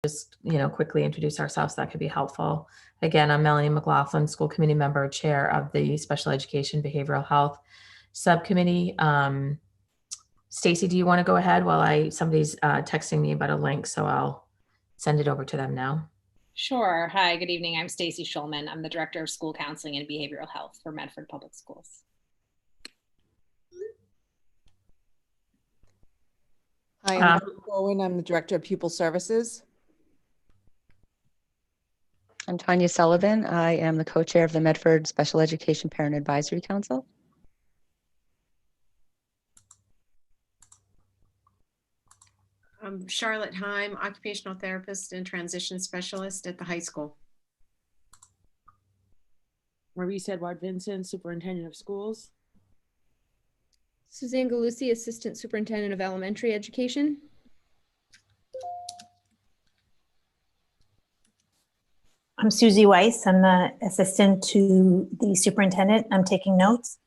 just, quickly introduce ourselves. That could be helpful. Again, I'm Melanie McLaughlin, school committee member, chair of the Special Education Behavioral Health Subcommittee. Stacy, do you want to go ahead while somebody's texting me about a link, so I'll send it over to them now. Sure. Hi, good evening. I'm Stacy Schulman. I'm the Director of School Counseling and Behavioral Health for Medford Public Schools. Hi, I'm Owen. I'm the Director of Pupil Services. I'm Tanya Sullivan. I am the co-chair of the Medford Special Education Parent Advisory Council. I'm Charlotte Heim, occupational therapist and transition specialist at the high school. Maurice Edward Vincent, superintendent of schools. Suzanne Galusi, assistant superintendent of elementary education. I'm Susie Weiss. I'm the assistant to the superintendent. I'm taking notes.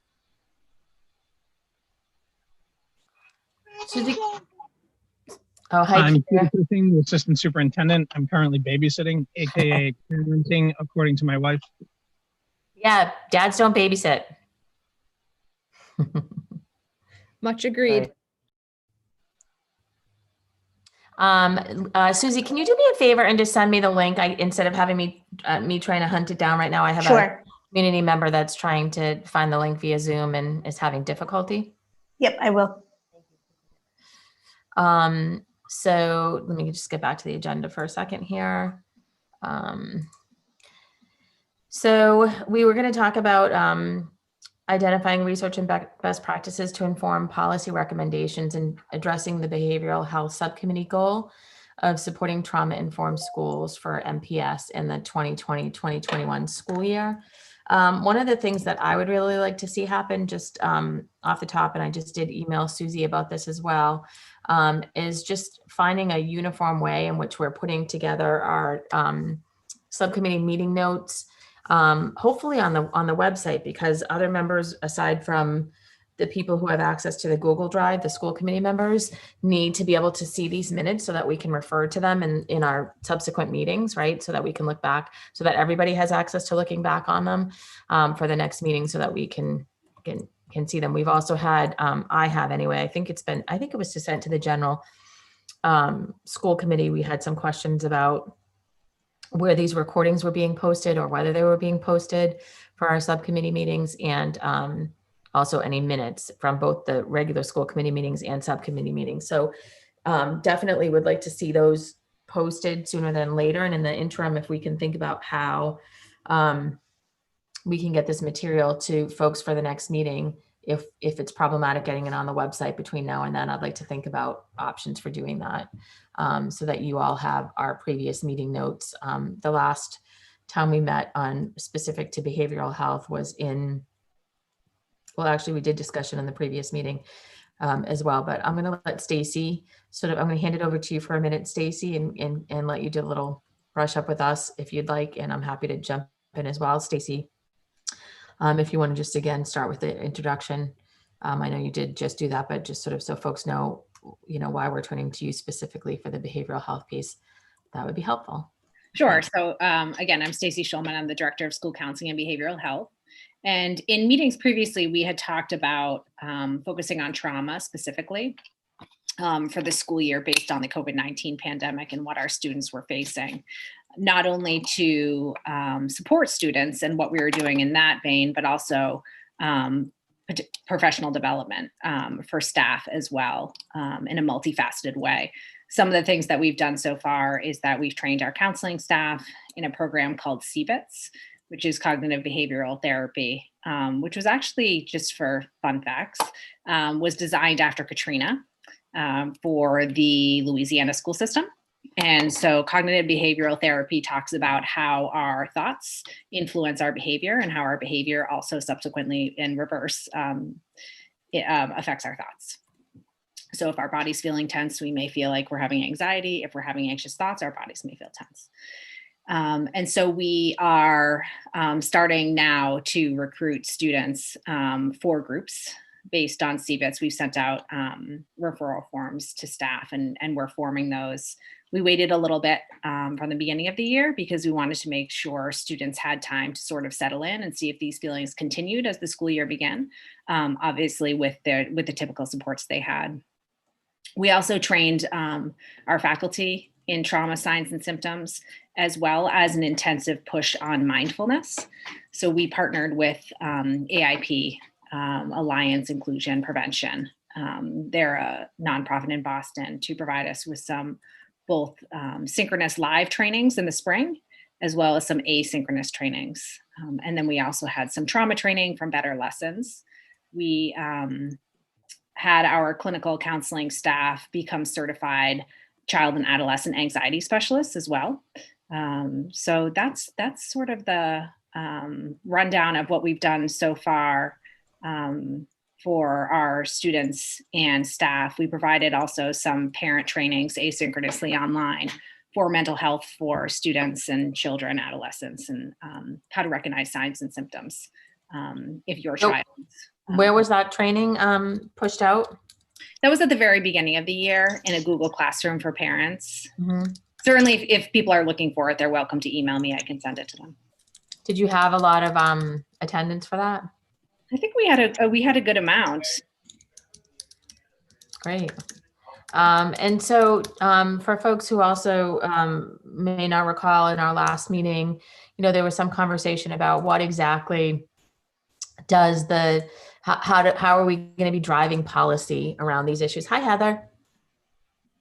Susie. Oh, hi. I'm the assistant superintendent. I'm currently babysitting, aka parenting, according to my wife. Yeah, dads don't babysit. Much agreed. Right. Susie, can you do me a favor and just send me the link? Instead of having me trying to hunt it down right now, I have a community member that's trying to find the link via Zoom and is having difficulty. Yep, I will. So let me just get back to the agenda for a second here. So we were going to talk about identifying research and best practices to inform policy recommendations and addressing the behavioral health subcommittee goal of supporting trauma-informed schools for MPS in the 2020-2021 school year. One of the things that I would really like to see happen, just off the top, and I just did email Susie about this as well, is just finding a uniform way in which we're putting together our subcommittee meeting notes, hopefully on the website, because other members, aside from the people who have access to the Google Drive, the school committee members, need to be able to see these minutes so that we can refer to them in our subsequent meetings, right? So that we can look back, so that everybody has access to looking back on them for the next meeting, so that we can see them. We've also had, I have anyway, I think it was sent to the general school committee. We had some questions about where these recordings were being posted or whether they were being posted for our subcommittee meetings, and also any minutes from both the regular school committee meetings and subcommittee meetings. So definitely would like to see those posted sooner than later. And in the interim, if we can think about how we can get this material to folks for the next meeting, if it's problematic getting it on the website between now and then, I'd like to think about options for doing that, so that you all have our previous meeting notes. The last time we met on specific to behavioral health was well, actually we did discussion in the previous meeting as well, but I'm going to let Stacy I'm going to hand it over to you for a minute, Stacy, and let you do a little brush up with us if you'd like. And I'm happy to jump in as well. Stacy, if you want to just again start with the introduction. I know you did just do that, but just sort of so folks know, why we're turning to you specifically for the behavioral health piece, that would be helpful. Sure. So again, I'm Stacy Schulman. I'm the Director of School Counseling and Behavioral Health. And in meetings previously, we had talked about focusing on trauma specifically for the school year based on the COVID-19 pandemic and what our students were facing, not only to support students and what we were doing in that vein, but also professional development for staff as well in a multifaceted way. Some of the things that we've done so far is that we've trained our counseling staff in a program called CBITS, which is cognitive behavioral therapy, which was actually, just for fun facts, was designed after Katrina for the Louisiana school system. And so cognitive behavioral therapy talks about how our thoughts influence our behavior and how our behavior also subsequently in reverse affects our thoughts. So if our body's feeling tense, we may feel like we're having anxiety. If we're having anxious thoughts, our bodies may feel tense. And so we are starting now to recruit students for groups based on CBITS. We've sent out referral forms to staff and we're forming those We waited a little bit from the beginning of the year because we wanted to make sure students had time to sort of settle in and see if these feelings continued as the school year began, obviously with the typical supports they had. We also trained our faculty in trauma signs and symptoms, as well as an intensive push on mindfulness. So we partnered with AIP, Alliance Inclusion Prevention. They're a nonprofit in Boston, to provide us with some both synchronous live trainings in the spring, as well as some asynchronous trainings. And then we also had some trauma training from Better Lessons. We had our clinical counseling staff become certified child and adolescent anxiety specialists as well. So that's sort of the rundown of what we've done so far for our students and staff. We provided also some parent trainings asynchronously online for mental health for students and children, adolescents, and how to recognize signs and symptoms if your child. Where was that training pushed out? That was at the very beginning of the year in a Google Classroom for parents. Mm-hmm. Certainly, if people are looking for it, they're welcome to email me. I can send it to them. Did you have a lot of attendance for that? I think we had a good amount. Great. And so for folks who also may not recall, in our last meeting, there was some conversation about what exactly does how are we going to be driving policy around these issues? Hi, Heather.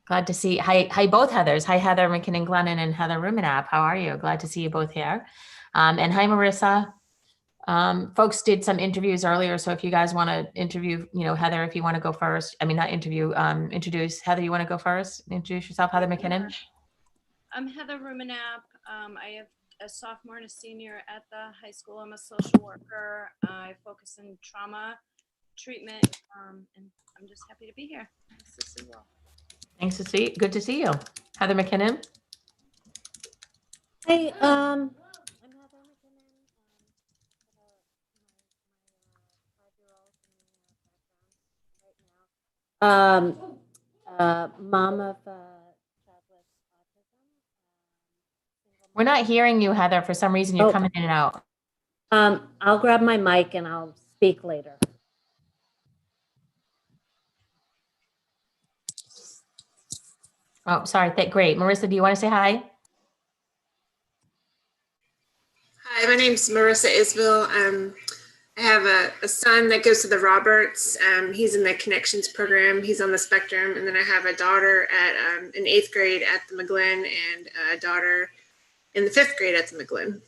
Glad to see. Hi, both Heathers. Hi, Heather McKinnon-Glennon and Heather Rumenap. How are you? Glad to see you both here. And hi, Marissa. Folks did some interviews earlier, so if you guys want to interview, Heather, if you want to go first. I mean, not interview. Introduce. Heather, you want to go first? Introduce yourself, Heather McKinnon. I'm Heather Rumenap. I have a sophomore and a senior at the high school. I'm a social worker. I focus in trauma treatment, and I'm just happy to be here. Nice to see you all. Thanks to see. Good to see you, Heather McKinnon. Hey, I'm Heather McKinnon. Mom of child with autism. We're not hearing you, Heather. For some reason, you're coming in and out. I'll grab my mic and I'll speak later. Oh, sorry. Great. Marissa, do you want to say hi? Hi, my name's Marissa Isbell. I have a son that goes to the Roberts. He's in the Connections program. He's on the spectrum. And then I have a daughter at in 8th grade at the McGlynn and a daughter in the 5th grade at the McGlynn.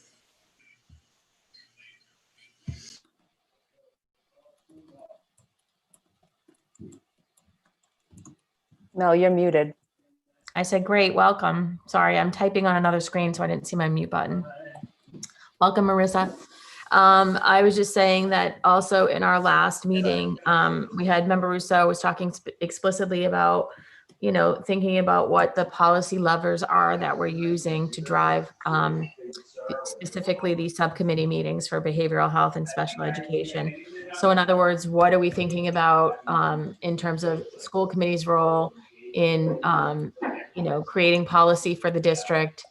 No, you're muted. I said, great, welcome. Sorry, I'm typing on another screen, so I didn't see my mute button. Welcome, Marissa. I was just saying that also in our last meeting, we had Member Rousseau was talking explicitly about, thinking about what the policy levers are that we're using to drive specifically these subcommittee meetings for behavioral health and special education. So in other words, what are we thinking about in terms of school committee's role in, creating policy for the district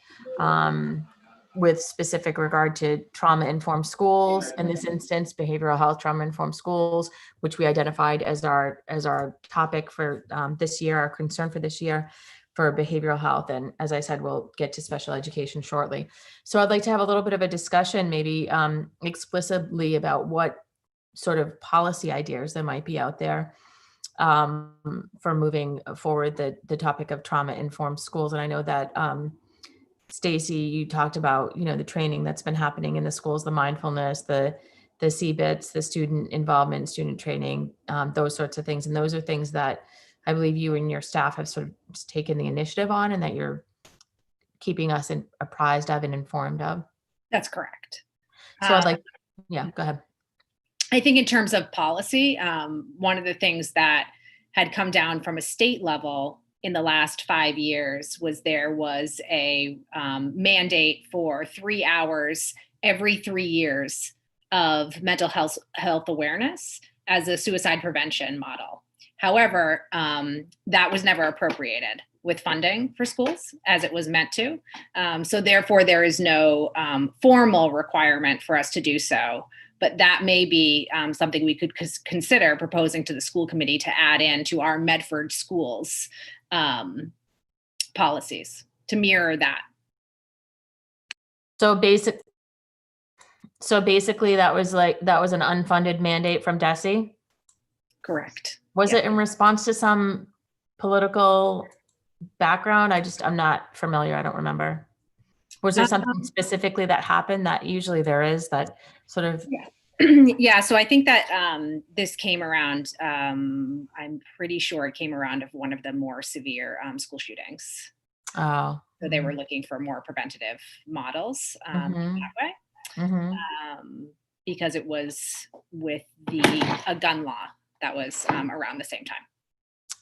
with specific regard to trauma-informed schools, in this instance, behavioral health trauma-informed schools, which we identified as our topic for this year, our concern for this year for behavioral health. And as I said, we'll get to special education shortly. So I'd like to have a little bit of a discussion, maybe explicitly about what sort of policy ideas there might be out there for moving forward the topic of trauma-informed schools. And I know that Stacy, you talked about, the training that's been happening in the schools, the mindfulness, the CBITS, the student involvement, student training, those sorts of things. And those are things that I believe you and your staff have sort of just taken the initiative on, and that you're keeping us apprised of and informed of. That's correct. So I'd like, yeah, go ahead. I think in terms of policy, one of the things that had come down from a state level in the last 5 years was there was a mandate for 3 hours every 3 years of mental health awareness as a suicide prevention model. However, that was never appropriated. with funding for schools as it was meant to. So therefore, there is no formal requirement for us to do so. But that may be something we could consider proposing to the school committee to add into our Medford schools policies to mirror that. So basically, that was an unfunded mandate from DESE? Correct. Was it in response to some political background? I'm not familiar. I don't remember. Was there something specifically that happened that usually there is that sort of? Yeah. Yeah, so I think that this came around, I'm pretty sure it came around of one of the more severe school shootings. Oh. So they were looking for more preventative models that way. Because it was with a gun law that was around the same time.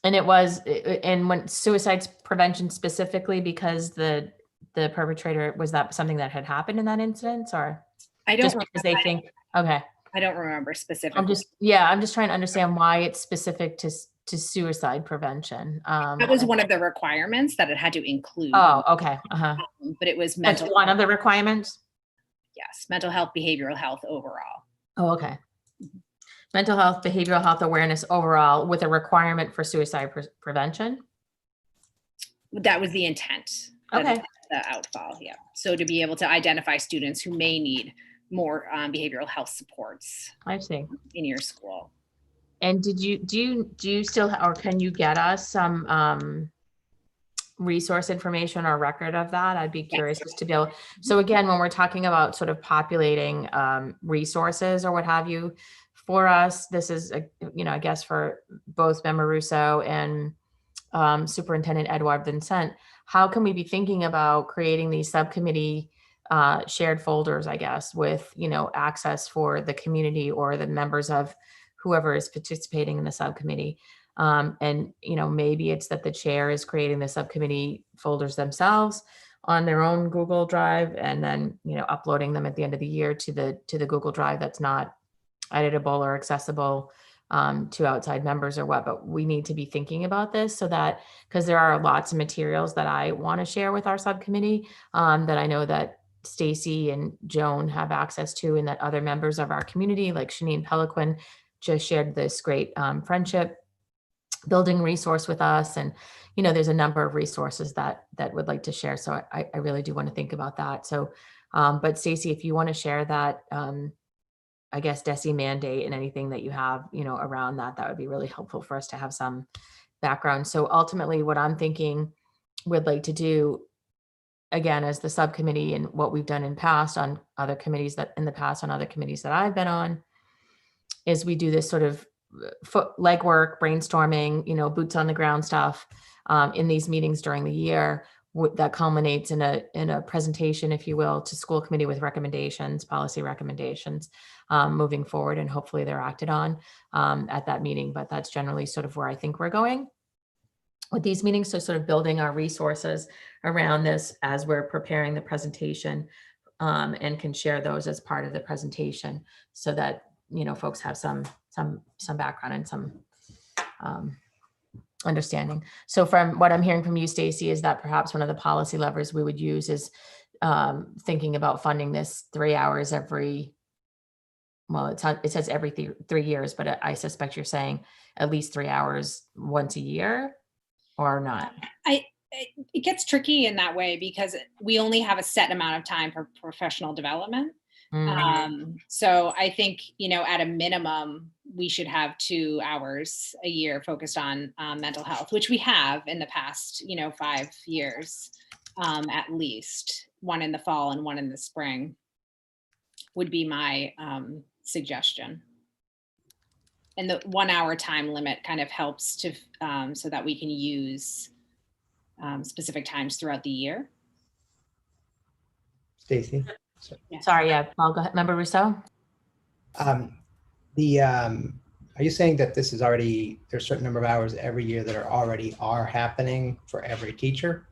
And when suicide prevention specifically because the perpetrator, was that something that had happened in that incident, or I don't just because they think, okay. I don't remember specifically. I'm just trying to understand why it's specific to suicide prevention. That was one of the requirements that it had to include. Oh, okay. But it was That's one of the requirements? Yes, mental health, behavioral health overall. Oh, okay. Mental health, behavioral health awareness overall with a requirement for suicide prevention? That was the intent. Okay. The outfall, yeah. So to be able to identify students who may need more behavioral health supports. I see. In your school. And do you still, or can you get us some resource information or record of that? I'd be curious just to be able. So again, when we're talking about sort of populating resources or what have you for us, this is, I guess for both Member Russo and Superintendent Edouard Vincent, how can we be thinking about creating these subcommittee shared folders, I guess, with, access for the community or the members of whoever is participating in the subcommittee. And, maybe it's that the chair is creating the subcommittee folders themselves on their own Google Drive and then, uploading them at the end of the year to the Google Drive that's not editable or accessible to outside members or what, but we need to be thinking about this so that, because there are lots of materials that I want to share with our subcommittee that I know that Stacy and Joan have access to, and that other members of our community like Shanine Peliquin just shared this great friendship building resource with us. And, there's a number of resources that would like to share. So I really do want to think about that. So, but Stacy, if you want to share that, I guess, DESE mandate and anything that you have, around that would be really helpful for us to have some background. So ultimately what I'm thinking we'd like to do, again, as the subcommittee and what we've done in past on other committees that I've been on, is we do this sort of legwork, brainstorming, boots on the ground stuff in these meetings during the year that culminates in a presentation, if you will, to school committee with recommendations, policy recommendations moving forward, and hopefully they're acted on at that meeting. But that's generally sort of where I think we're going with these meetings. So sort of building our resources around this as we're preparing the presentation and can share those as part of the presentation so that, folks have some background and some understanding. So from what I'm hearing from you, Stacy, is that perhaps one of the policy levers we would use is thinking about funding this 3 hours every, well, it says every 3 years, but I suspect you're saying at least 3 hours once a year or not? It gets tricky in that way because we only have a set amount of time for professional development. So I think, at a minimum, we should have 2 hours a year focused on mental health, which we have in the past, 5 years, at least. One in the fall and one in the spring would be my suggestion. And the 1 hour time limit kind of helps to so that we can use specific times throughout the year. Stacy? Sorry, yeah, I'll go ahead. Member Rousseau? Are you saying that this is already, there's a certain number of hours every year that are happening for every teacher?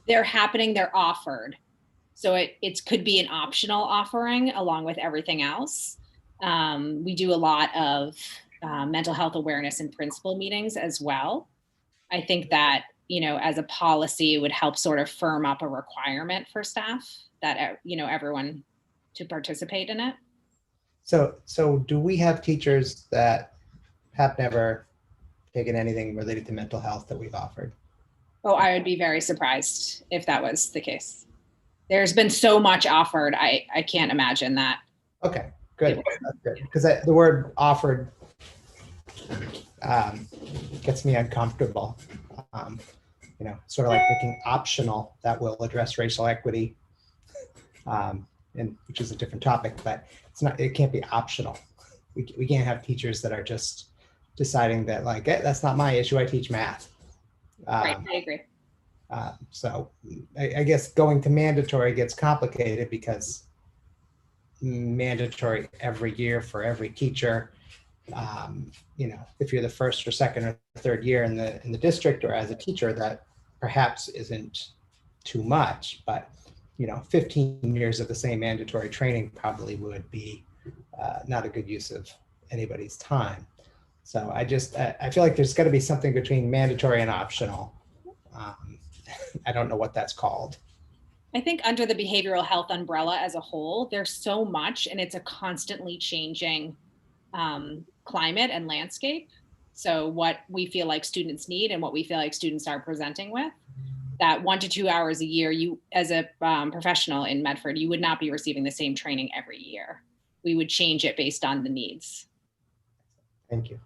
They're happening, they're offered. So it could be an optional offering along with everything else. We do a lot of mental health awareness and principal meetings as well. I think that, as a policy, it would help sort of firm up a requirement for staff that, everyone to participate in it. So do we have teachers that have never taken anything related to mental health that we've offered? Oh, I would be very surprised if that was the case. There's been so much offered. I can't imagine that. Okay, good. That's good. Because the word offered gets me uncomfortable. Sort of like making optional that will address racial equity, and which is a different topic, but it can't be optional. We can't have teachers that are just deciding that like, that's not my issue, I teach math. Right, I agree. So I guess going to mandatory gets complicated because mandatory every year for every teacher, if you're the first or second or third year in the district or as a teacher, that perhaps isn't too much, but 15 years of the same mandatory training probably would be not a good use of anybody's time. So I feel like there's got to be something between mandatory and optional. I don't know what that's called. I think under the behavioral health umbrella as a whole, there's so much, and it's a constantly changing climate and landscape. So what we feel like students need and what we feel like students are presenting with, that 1 to 2 hours a year, you as a professional in Medford, you would not be receiving the same training every year. We would change it based on the needs. Thank you.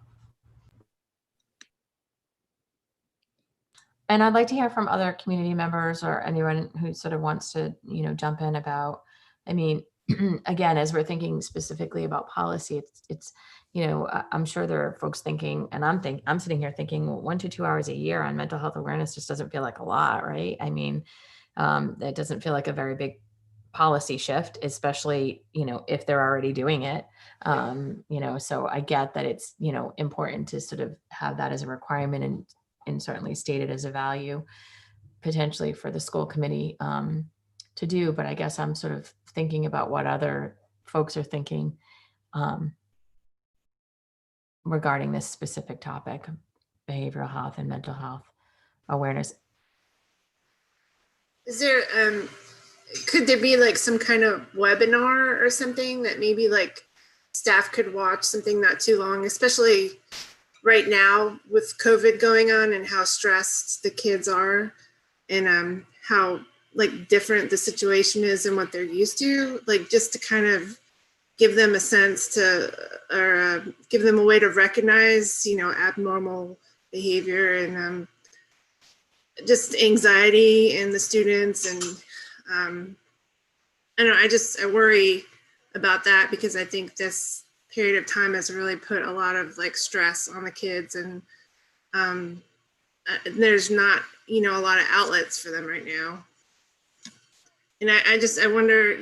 And I'd like to hear from other community members or anyone who sort of wants to, jump in about, again, as we're thinking specifically about policy, it's I'm sure there are folks thinking, and I'm sitting here thinking, well, 1 to 2 hours a year on mental health awareness just doesn't feel like a lot, right? It doesn't feel like a very big policy shift, especially, if they're already doing it. So I get that it's, important to sort of have that as a requirement and certainly stated as a value potentially for the school committee to do. But I guess I'm sort of thinking about what other folks are thinking regarding this specific topic, behavioral health and mental health awareness. Is there, could there be like some kind of webinar or something that maybe like staff could watch, something not too long, especially right now with COVID going on and how stressed the kids are and how like different the situation is and what they're used to, like just to kind of give them a sense to, or give them a way to recognize, abnormal behavior and just anxiety in the students. And I don't know, I worry about that because I think this period of time has really put a lot of like stress on the kids and there's not, a lot of outlets for them right now. And I wonder,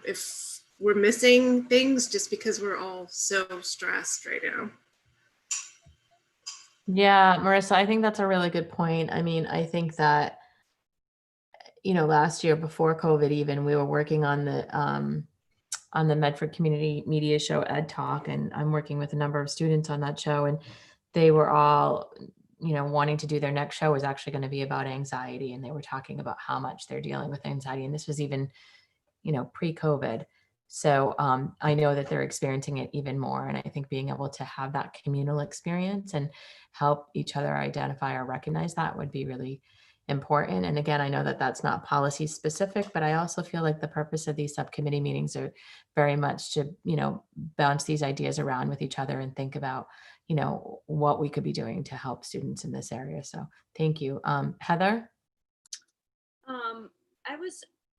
if we're missing things just because we're all so stressed right now. Yeah, Marissa, I think that's a really good point. I think that, last year before COVID even, we were working on the Medford Community Media Show Ed Talk, and I'm working with a number of students on that show, and they were all, wanting to do their next show was actually going to be about anxiety, and they were talking about how much they're dealing with anxiety, and this was even, pre-COVID. So I know that they're experiencing it even more, and I think being able to have that communal experience and help each other identify or recognize that would be really important. And again, I know that that's not policy specific, but I also feel like the purpose of these subcommittee meetings are very much to, bounce these ideas around with each other and think about, what we could be doing to help students in this area. So thank you. Heather?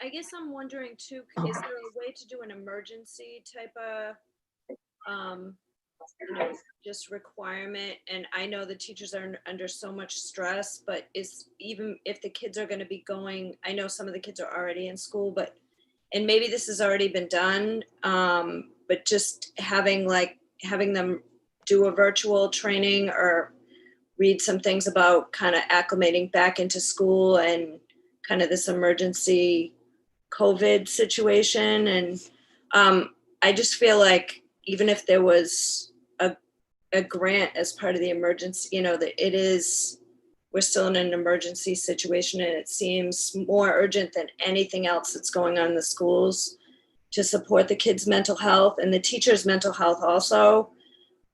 I guess I'm wondering too, is there a way to do an emergency type of just requirement? And I know the teachers are under so much stress, but even if the kids are going to be going, I know some of the kids are already in school, and maybe this has already been done, but just having them do a virtual training or read some things about kind of acclimating back into school and kind of this emergency COVID situation. And I just feel like even if there was a grant as part of the emergency, that it is we're still in an emergency situation, and it seems more urgent than anything else that's going on in the schools to support the kids' mental health and the teachers' mental health also.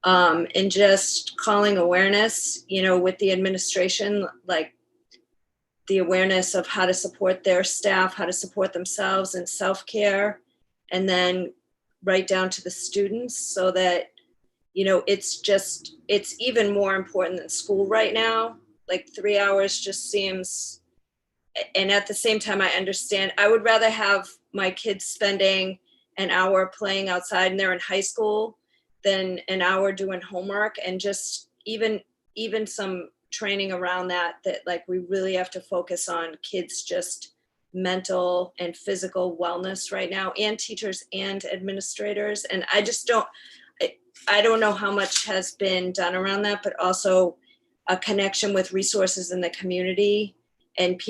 And just calling awareness, with the administration, like the awareness of how to support their staff, how to support themselves, and self-care, and then right down to the students, so that, it's even more important than school right now. Like 3 hours just seems, and at the same time, I understand, I would rather have my kids spending an hour playing outside and they're in high school than an hour doing homework, and just even some training around that like we really have to focus on kids' just mental and physical wellness right now, and teachers and administrators. And I just I don't know how much has been done around that, but also a connection with resources in the community and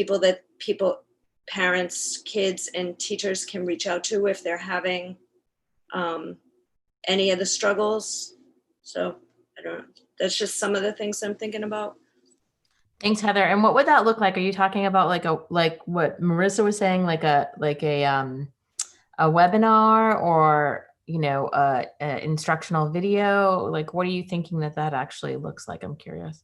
parents, kids, and teachers can reach out to if they're having any of the struggles. So I don't know. That's just some of the things I'm thinking about. Thanks, Heather. And what would that look like? Are you talking about like what Marissa was saying, like a webinar, or a instructional video? Like, what are you thinking that actually looks like? I'm curious.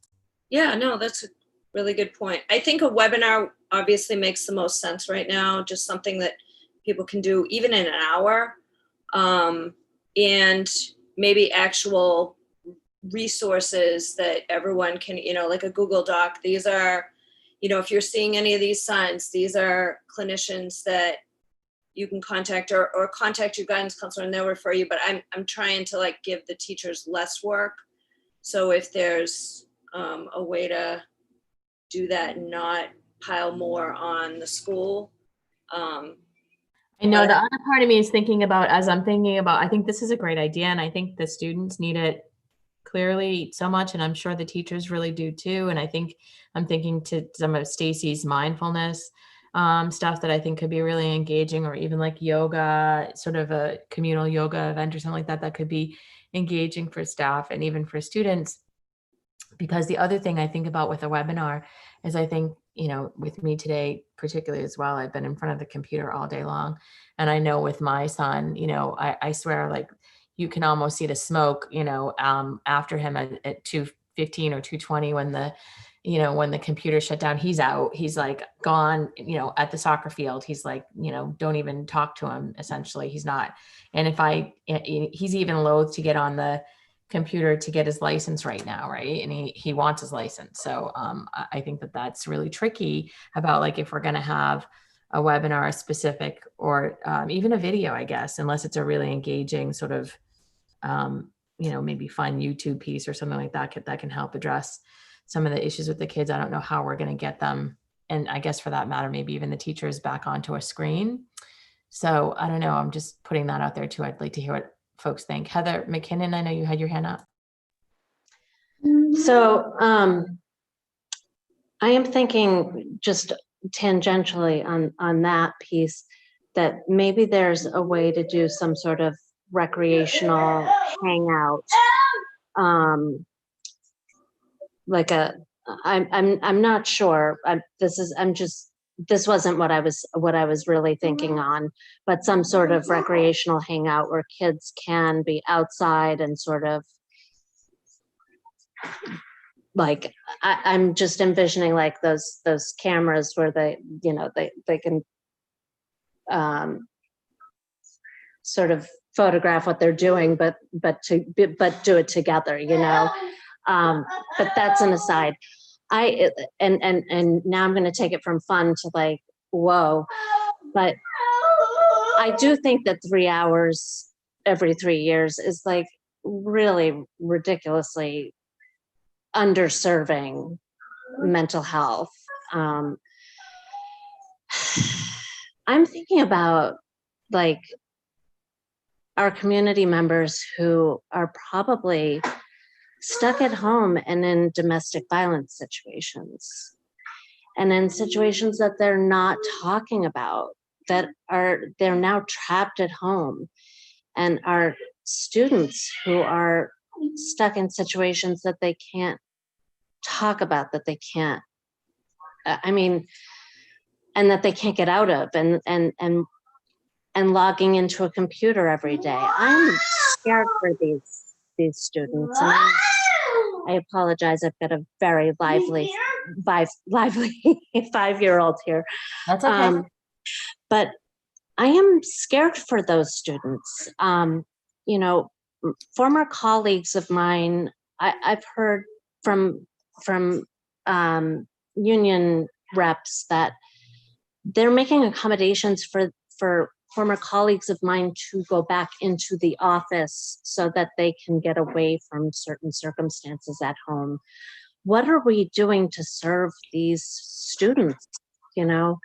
Yeah, no, that's a really good point. I think a webinar obviously makes the most sense right now, just something that people can do even in an hour, and maybe actual resources that everyone can, like a Google Doc. These are, if you're seeing any of these signs, these are clinicians that you can contact, or contact your guidance counselor and they'll refer you. But I'm trying to like give the teachers less work. So if there's a way to do that and not pile more on the school. I know the other part of me is thinking about, I think this is a great idea, and I think the students need it clearly so much, and I'm sure the teachers really do too. And I think I'm thinking to some of Stacy's mindfulness stuff that I think could be really engaging, or even like yoga, sort of a communal yoga event or something like that, that could be engaging for staff and even for students. Because the other thing I think about with a webinar is, I think, with me today, particularly as well, I've been in front of the computer all day long. And I know with my son, I swear, like, you can almost see the smoke, after him at 2:15 or 2:20 when the computer shut down. He's out. He's like gone, at the soccer field. He's like, don't even talk to him. Essentially, he's not. And he's even loath to get on the computer to get his license right now, right? And he wants his license. So I think that's really tricky about, like, if we're going to have a webinar specific, or even a video, I guess, unless it's a really engaging sort of maybe fun YouTube piece or something like that can help address some of the issues with the kids. I don't know how we're going to get them, and I guess for that matter, maybe even the teachers, back onto a screen. So I don't know. I'm just putting that out there too. I'd like to hear what folks think. Heather McKinnon, I know you had your hand up. So I am thinking just tangentially on that piece, that maybe there's a way to do some sort of recreational hangout, like I'm not sure. This wasn't what I was really thinking on, but some sort of recreational hangout where kids can be outside and sort of like, I'm just envisioning like those cameras where they can sort of photograph what they're doing, but do it together, but that's an aside. And now I'm going to take it from fun to like, whoa, but I do think that 3 hours every 3 years is like really ridiculously underserving mental health. I'm thinking about like our community members who are probably stuck at home and in domestic violence situations, and in situations that they're not talking about, they're now trapped at home, and our students who are stuck in situations that they can't talk about, that they can't I mean, and that they can't get out of, and logging into a computer every day. I'm scared for these students, and I apologize. I've got a very lively 5-year-old here. That's okay. But I am scared for those students. You know, former colleagues of mine, I've heard from union reps that they're making accommodations for former colleagues of mine to go back into the office so that they can get away from certain circumstances at home. What are we doing to serve these students? You know,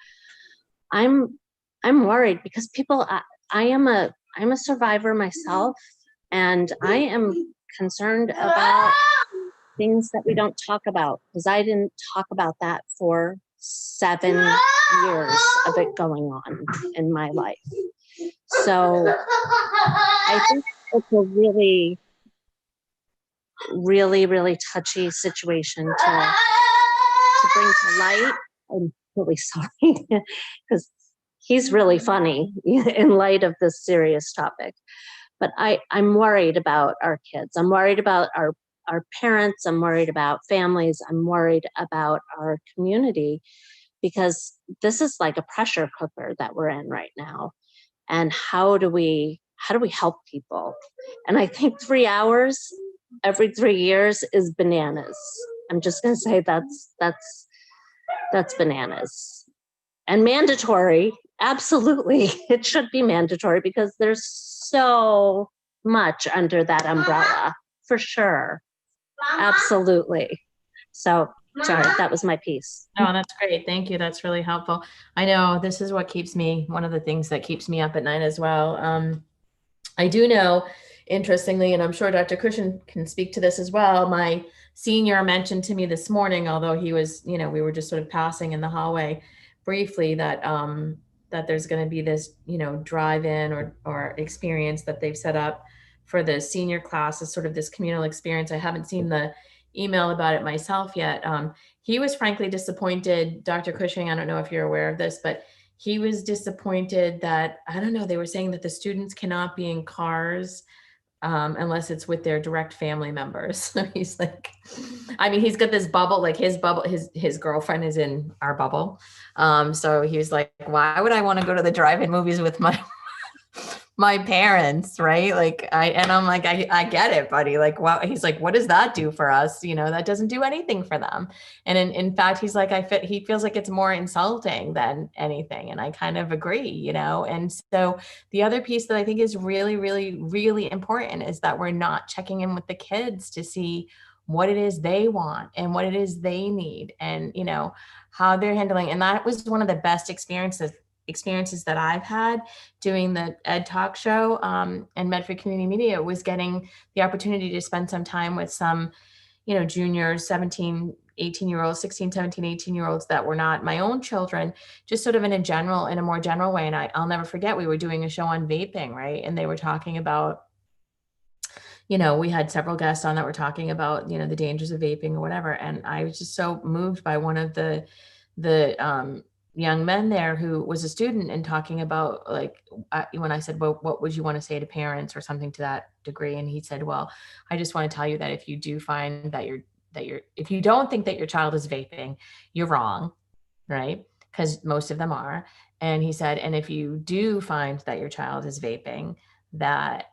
I'm worried because people, I'm a survivor myself, and I am concerned about things that we don't talk about, because I didn't talk about that for 7 years of it going on in my life. So I think it's a really, really, really touchy situation to bring to light. I'm really sorry because he's really funny in light of this serious topic. But I'm worried about our kids. I'm worried about our parents. I'm worried about families. I'm worried about our community, because this is like a pressure cooker that we're in right now. And how do we help people? And I think 3 hours every 3 years is bananas. I'm just going to say that's bananas. And mandatory, absolutely. It should be mandatory because there's so much under that umbrella, for sure. Absolutely. So, sorry, that was my piece. Oh, that's great. Thank you. That's really helpful. I know this is what keeps me, one of the things that keeps me up at night as well. I do know, interestingly, and I'm sure Dr. Cushion can speak to this as well, my senior mentioned to me this morning, although he was, we were just sort of passing in the hallway briefly, that that there's going to be this, drive-in or experience that they've set up for the senior class as sort of this communal experience. I haven't seen the email about it myself yet. He was frankly disappointed, Dr. Cushing, I don't know if you're aware of this, but he was disappointed that, I don't know, they were saying that the students cannot be in cars unless it's with their direct family members. So he's like, I mean, he's got this bubble, like his bubble, his girlfriend is in our bubble. So he was like, why would I want to go to the drive-in movies with my parents, right? I'm like, I get it, buddy. Like, wow. He's like, what does that do for us? That doesn't do anything for them. And in fact, he's like, he feels like it's more insulting than anything. And I kind of agree, And so the other piece that I think is really, really, really important is that we're not checking in with the kids to see what it is they want and what it is they need and, how they're handling. And that was one of the best experiences that I've had doing the Ed Talk show and Medford Community Media, was getting the opportunity to spend some time with some, juniors, 17, 18-year-olds, 16, 17, 18-year-olds that were not my own children, just sort of in a more general way. And I'll never forget, we were doing a show on vaping, right? And they were talking about, we had several guests on that were talking about, the dangers of vaping or whatever. And I was just so moved by one of the young men there who was a student and talking about when I said, well, what would you want to say to parents or something to that degree? And he said, well, I just want to tell you that if you do find if you don't think that your child is vaping, you're wrong, right? Because most of them are. And he said, and if you do find that your child is vaping, that,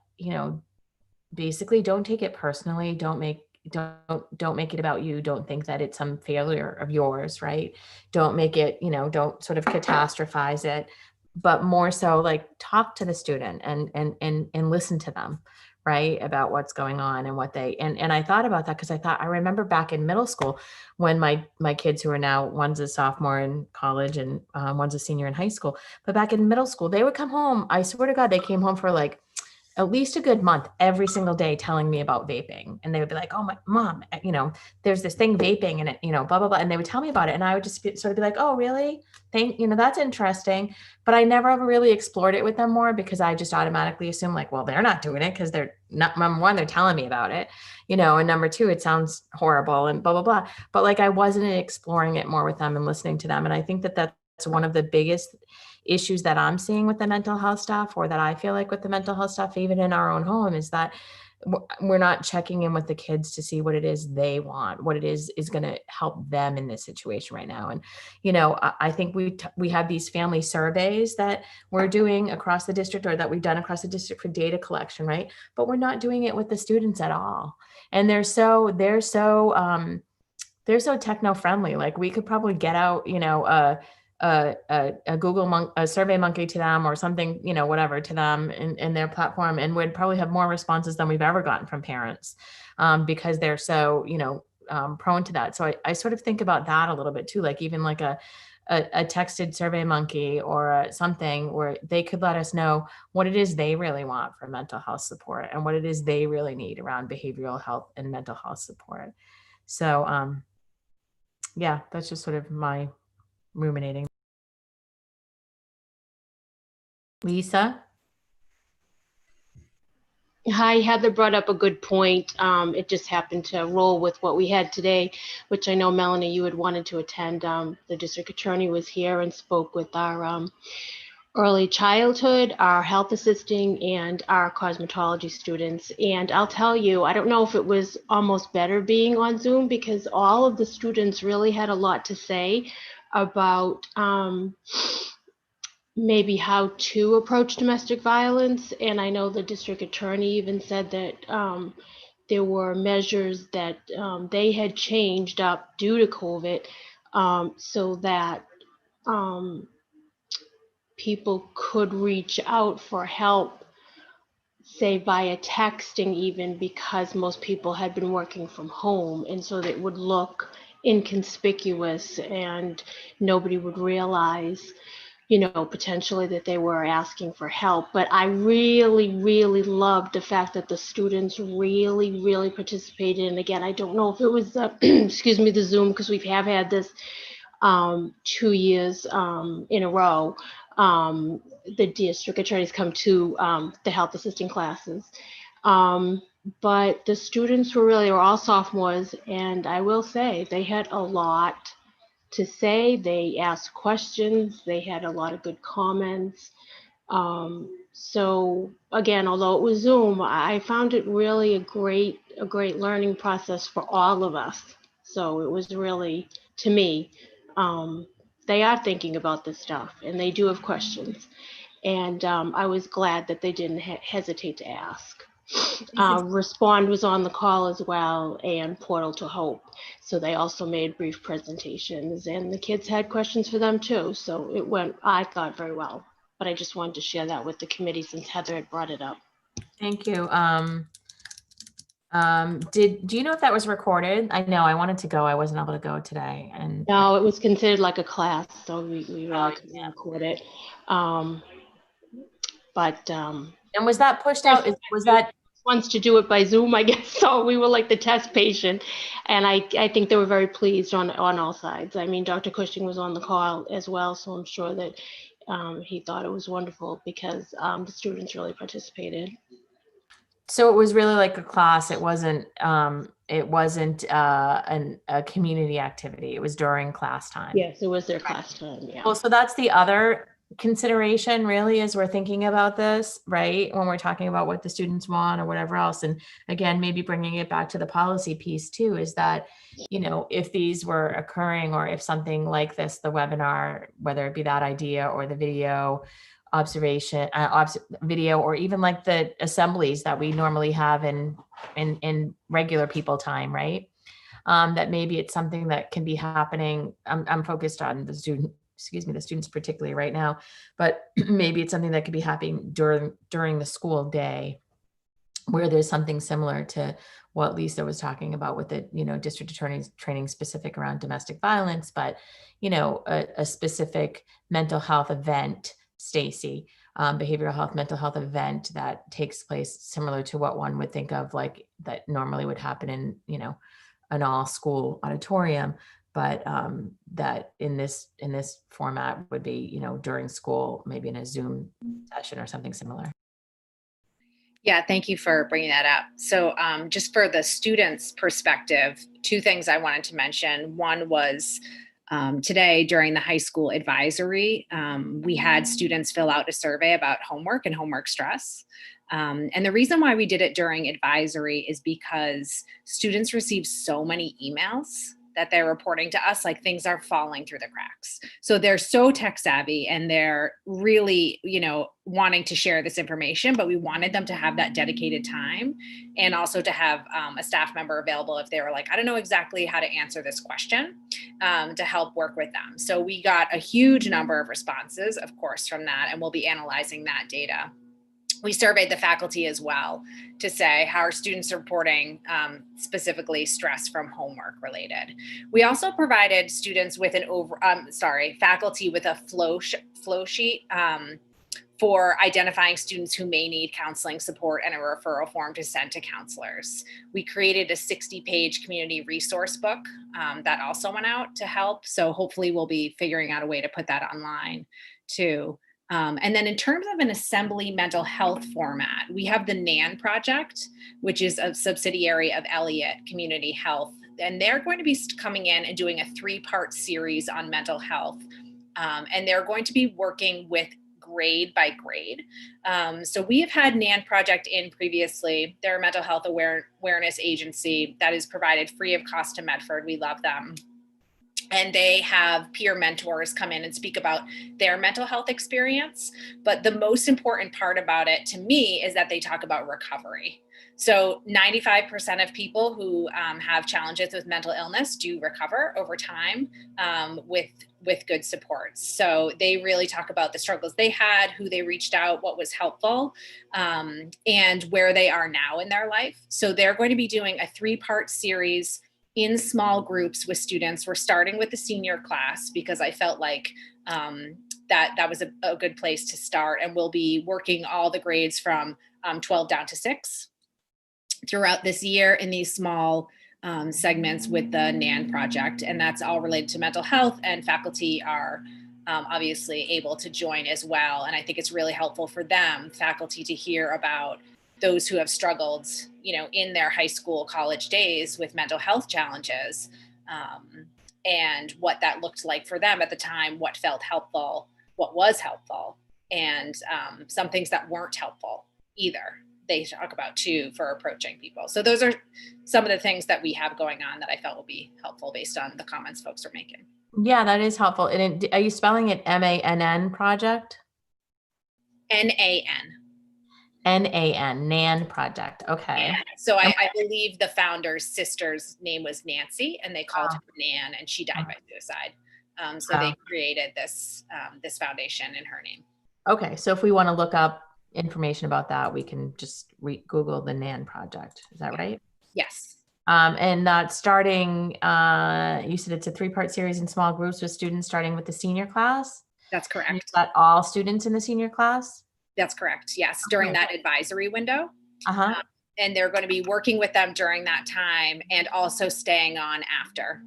basically don't take it personally. Don't make it about you. Don't think that it's some failure of yours, right? Don't make it, don't sort of catastrophize it, but more so like talk to the student and listen to them, right? About what's going on and what they, and I thought about that because I remember back in middle school when my kids who are now, one's a sophomore in college and one's a senior in high school, but back in middle school, they would come home. I swear to God, they came home for like at least a good month every single day telling me about vaping. And they would be like, oh, my mom, there's this thing vaping and it, blah, blah, blah. And they would tell me about it. And I would just sort of be like, oh, really? That's interesting. But I never ever really explored it with them more because I just automatically assume like, well, they're not doing it because they're not, number one, they're telling me about it, and number two, it sounds horrible and blah, blah, blah. But like, I wasn't exploring it more with them and listening to them. And I think that that's one of the biggest issues that I'm seeing with the mental health stuff, or that I feel like with the mental health stuff, even in our own home, is that we're not checking in with the kids to see what it is they want, what it is going to help them in this situation right now. And, I think we have these family surveys that we're doing across the district, or that we've done across the district for data collection, right? But we're not doing it with the students at all. And they're so techno friendly. Like we could probably get out, a Google a Survey Monkey to them or something, whatever to them in their platform, and would probably have more responses than we've ever gotten from parents, because they're so, prone to that. So I sort of think about that a little bit too, like even like a texted Survey Monkey or something where they could let us know what it is they really want for mental health support and what it is they really need around behavioral health and mental health support. So, yeah, that's just sort of my ruminating. Lisa? Hi, Heather brought up a good point. It just happened to roll with what we had today, which I know, Melanie, you had wanted to attend. The district attorney was here and spoke with our early childhood, our health assisting, and our cosmetology students. And I'll tell you, I don't know if it was almost better being on Zoom, because all of the students really had a lot to say about maybe how to approach domestic violence. And I know the district attorney even said that there were measures that they had changed up due to COVID, so that people could reach out for help, say via texting even, because most people had been working from home, and so that it would look inconspicuous and nobody would realize potentially that they were asking for help. But I really, really loved the fact that the students really, really participated. And again, I don't know if it was excuse me, the Zoom, because we have had this 2 years in a row. The district attorneys come to the health assisting classes. But the students were all sophomores, and I will say they had a lot to say. They asked questions, they had a lot of good comments. So again, although it was Zoom, I found it really a great learning process for all of us. So it was really, to me, they are thinking about this stuff and they do have questions. And I was glad that they didn't hesitate to ask. Respond was on the call as well, and Portal to Hope. So they also made brief presentations, and the kids had questions for them too. So it went, I thought, very well. But I just wanted to share that with the committee since Heather had brought it up. Thank you. Do you know if that was recorded? I know I wanted to go. I wasn't able to go today. And no, it was considered like a class, so we really couldn't record it. And was that pushed out? Was that wants to do it by Zoom, I guess. So we were like the test patient, and I think they were very pleased on all sides. I mean, Dr. Cushing was on the call as well, so I'm sure that he thought it was wonderful because the students really participated. So it was really like a class. It wasn't a community activity. It was during class time. Yes, it was their class time. Yeah. Well, so that's the other consideration really, as we're thinking about this, right? When we're talking about what the students want or whatever else. And again, maybe bringing it back to the policy piece too, is that, if these were occurring, or if something like this, the webinar, whether it be that idea or the video observation, video, or even like the assemblies that we normally have in regular people time, right? That maybe it's something that can be happening. I'm focused on the students particularly right now, but maybe it's something that could be happening during the school day, where there's something similar to what Lisa was talking about with the, district attorneys training specific around domestic violence, but, a specific mental health event Stacy, behavioral health, mental health event that takes place similar to what one would think of like that normally would happen in, an all school auditorium, but that in this format would be, during school, maybe in a Zoom session or something similar. Yeah, thank you for bringing that up. So just for the students' perspective, two things I wanted to mention. One was today during the high school advisory, we had students fill out a survey about homework and homework stress. And the reason why we did it during advisory is because students receive so many emails that they're reporting to us, like things are falling through the cracks. So they're so tech savvy and they're really, wanting to share this information, but we wanted them to have that dedicated time and also to have a staff member available if they were like, I don't know exactly how to answer this question, to help work with them. So we got a huge number of responses, of course, from that, and we'll be analyzing that data. We surveyed the faculty as well to say how are students reporting specifically stress from homework related. We also provided students with faculty with a flow sheet for identifying students who may need counseling support and a referral form to send to counselors. We created a 60-page community resource book that also went out to help. So hopefully we'll be figuring out a way to put that online too. And then in terms of an assembly mental health format, we have the NAN project, which is a subsidiary of Elliott Community Health. And they're going to be coming in and doing a 3-part series on mental health. And they're going to be working with grade by grade. So we have had NAN project in previously. They're a mental health awareness agency that is provided free of cost to Medford. We love them. And they have peer mentors come in and speak about their mental health experience. But the most important part about it to me is that they talk about recovery. So 95% of people who have challenges with mental illness do recover over time with good supports. So they really talk about the struggles they had, who they reached out, what was helpful, and where they are now in their life. So they're going to be doing a 3-part series in small groups with students. We're starting with the senior class because I felt like that was a good place to start. And we'll be working all the grades from 12 down to 6 throughout this year in these small segments with the NAN project. And that's all related to mental health, and faculty are obviously able to join as well. And I think it's really helpful for them, faculty, to hear about those who have struggled, in their high school, college days with mental health challenges, and what that looked like for them at the time, what felt helpful, what was helpful, and some things that weren't helpful either. They talk about too for approaching people. So those are some of the things that we have going on that I felt will be helpful based on the comments folks are making. Yeah, that is helpful. And are you spelling it MANN project? NAN. NAN, NAN project. Okay. Yeah. So I believe the founder's sister's name was Nancy, and they called her Nan, and she died by suicide. So they created this foundation in her name. Okay. So if we want to look up information about that, we can just Google the NAN project. Is that right? Yes. And that's starting, you said it's a 3-part series in small groups with students starting with the senior class? That's correct. Is that all students in the senior class? That's correct. Yes. During that advisory window. Uh-huh. And they're going to be working with them during that time and also staying on after.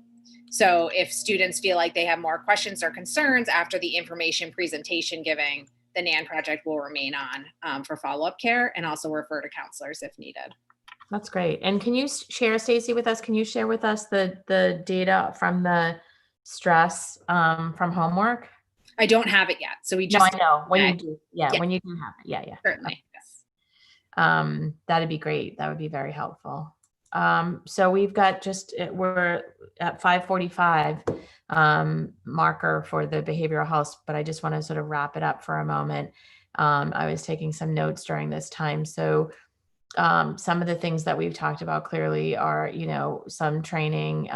So if students feel like they have more questions or concerns after the information presentation giving, the NAN project will remain on for follow-up care and also refer to counselors if needed. That's great. And can you share, Stacy, with us, can you share with us the data from the stress from homework? I don't have it yet. So we just— No, I know. When you do. Yeah, when you do have it. Yeah. Certainly. Yes. That'd be great. That would be very helpful. So we've got we're at 5:45 marker for the behavioral health, but I just want to sort of wrap it up for a moment. I was taking some notes during this time. So some of the things that we've talked about clearly are, some training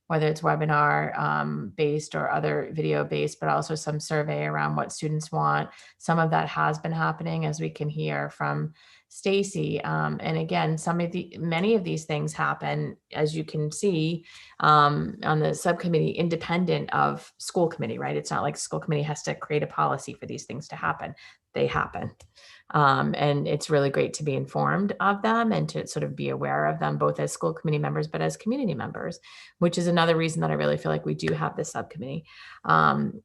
whether it's webinar based or other video based, but also some survey around what students want. Some of that has been happening, as we can hear from Stacy. And again, many of these things happen, as you can see, on the subcommittee independent of school committee, right? It's not like school committee has to create a policy for these things to happen. They happen. And it's really great to be informed of them and to sort of be aware of them, both as school committee members, but as community members, which is another reason that I really feel like we do have this subcommittee. And,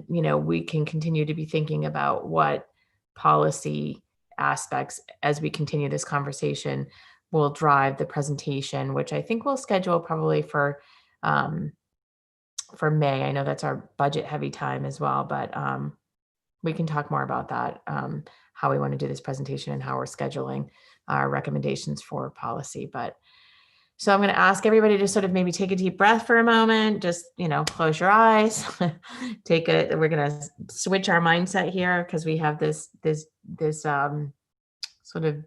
we can continue to be thinking about what policy aspects as we continue this conversation will drive the presentation, which I think we'll schedule probably for May. I know that's our budget heavy time as well, but we can talk more about that, how we want to do this presentation and how we're scheduling our recommendations for policy. So I'm going to ask everybody to sort of maybe take a deep breath for a moment, just, close your eyes, we're going to switch our mindset here because we have this sort of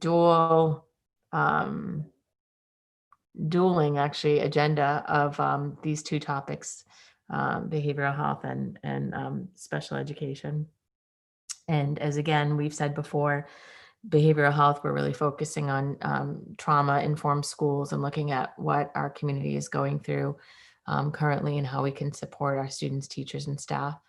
dueling actually agenda of these two topics, behavioral health and special education. And as again, we've said before, behavioral health, we're really focusing on trauma-informed schools and looking at what our community is going through currently and how we can support our students, teachers, and staff.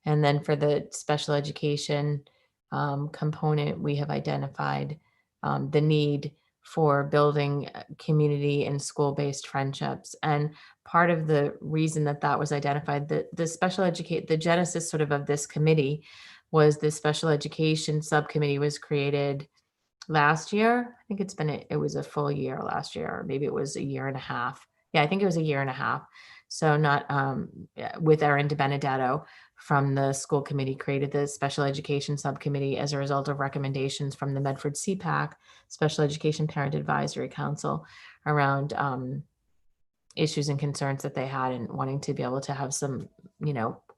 And then for the special education component, we have identified the need for building community and school-based friendships. And part of the reason that was identified, the genesis sort of this committee was the special education subcommittee was created last year. I think it was a full year last year, or maybe it was a year and a half. Yeah, I think it was a year and a half. So not with Erin DiBenedetto from the school committee created the special education subcommittee as a result of recommendations from the Medford CPAC, Special Education Parent Advisory Council, around issues and concerns that they had and wanting to be able to have some,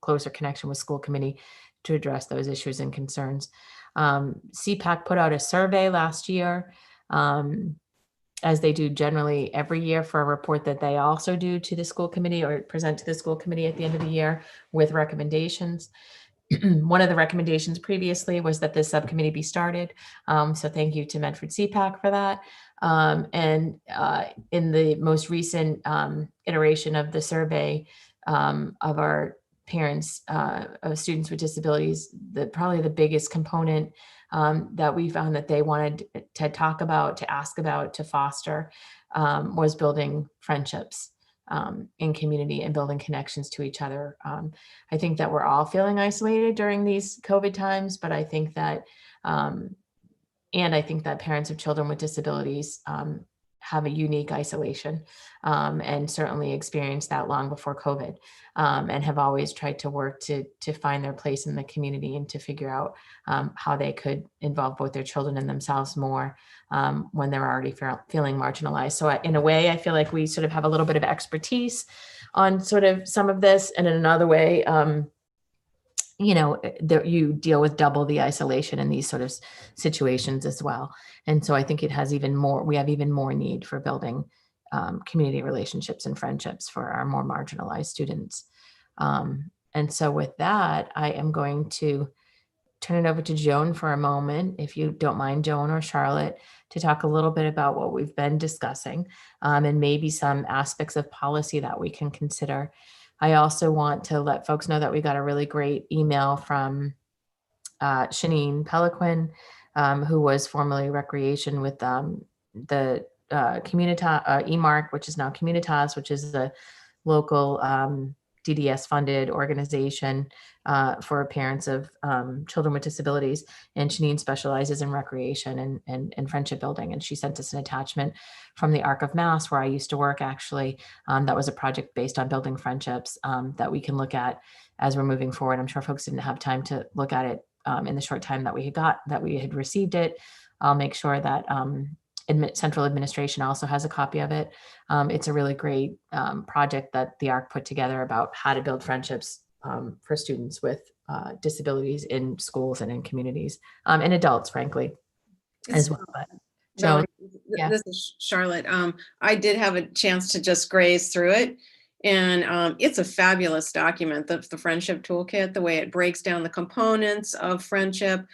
closer connection with school committee to address those issues and concerns. CPAC put out a survey last year, as they do generally every year, for a report that they also do to the school committee or present to the school committee at the end of the year with recommendations. One of the recommendations previously was that this subcommittee be started. So thank you to Medford CPAC for that. And in the most recent iteration of the survey of our parents of students with disabilities, probably the biggest component that we found that they wanted to talk about, to ask about, to foster was building friendships in community and building connections to each other. I think that we're all feeling isolated during these COVID times, but I think that, parents of children with disabilities have a unique isolation and certainly experienced that long before COVID, and have always tried to work to find their place in the community and to figure out how they could involve both their children and themselves more when they're already feeling marginalized. So in a way, I feel like we sort of have a little bit of expertise on sort of some of this, and in another way, you deal with double the isolation in these sort of situations as well. And so I think we have even more need for building community relationships and friendships for our more marginalized students. And so with that, I am going to turn it over to Joan for a moment, if you don't mind, Joan or Charlotte, to talk a little bit about what we've been discussing and maybe some aspects of policy that we can consider. I also want to let folks know that we got a really great email from Shanine Peliquin, who was formerly Recreation with the Communitas, EMARC, which is now Communitas, which is the local DDS funded organization for parents of children with disabilities. And Shanine specializes in recreation and friendship building. And she sent us an attachment from the Arc of Mass, where I used to work actually. That was a project based on building friendships that we can look at as we're moving forward. I'm sure folks didn't have time to look at it in the short time that we had received it. I'll make sure that Central Administration also has a copy of it. It's a really great project that the ARC put together about how to build friendships for students with disabilities in schools and in communities, and adults, frankly, as well. But Joan, This is Charlotte. I did have a chance to just graze through it. And it's a fabulous document, the Friendship Toolkit, the way it breaks down the components of friendship,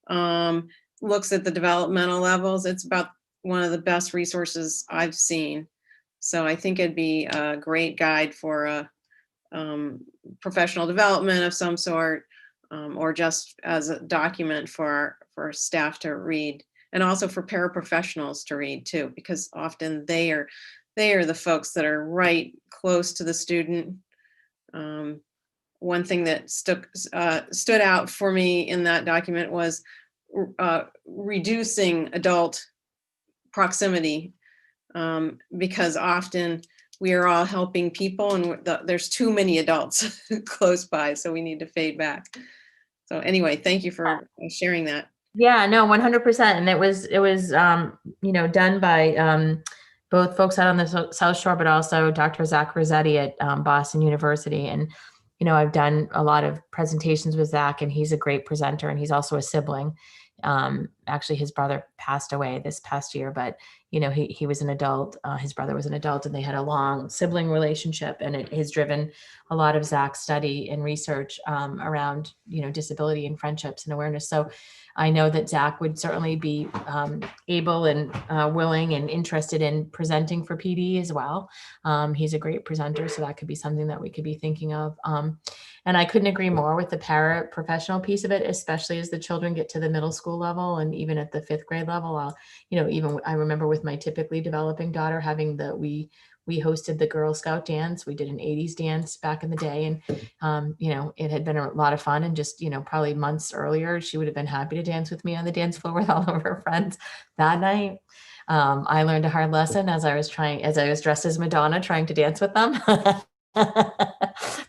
looks at the developmental levels. It's about one of the best resources I've seen. So I think it'd be a great guide for professional development of some sort, or just as a document for staff to read, and also for paraprofessionals to read too, because often they are the folks that are right close to the student. One thing that stood out for me in that document was reducing adult proximity, because often we are all helping people and there's too many adults close by, so we need to fade back. So anyway, thank you for sharing that. Yeah, no, 100%. And it was, done by both folks out on the South Shore, but also Dr. Zach Rossetti at Boston University. And, I've done a lot of presentations with Zach, and he's a great presenter, and he's also a sibling. Actually, his brother passed away this past year, but, he was an adult. His brother was an adult, and they had a long sibling relationship, and it has driven a lot of Zach's study and research around, disability and friendships and awareness. So I know that Zach would certainly be able and willing and interested in presenting for PD as well. He's a great presenter, so that could be something that we could be thinking of. And I couldn't agree more with the paraprofessional piece of it, especially as the children get to the middle school level and even at the 5th grade level. Even I remember with my typically developing daughter having we hosted the Girl Scout dance. We did an 80s dance back in the day. And, it had been a lot of fun. And just, probably months earlier, she would have been happy to dance with me on the dance floor with all of her friends that night. I learned a hard lesson as I was dressed as Madonna, trying to dance with them,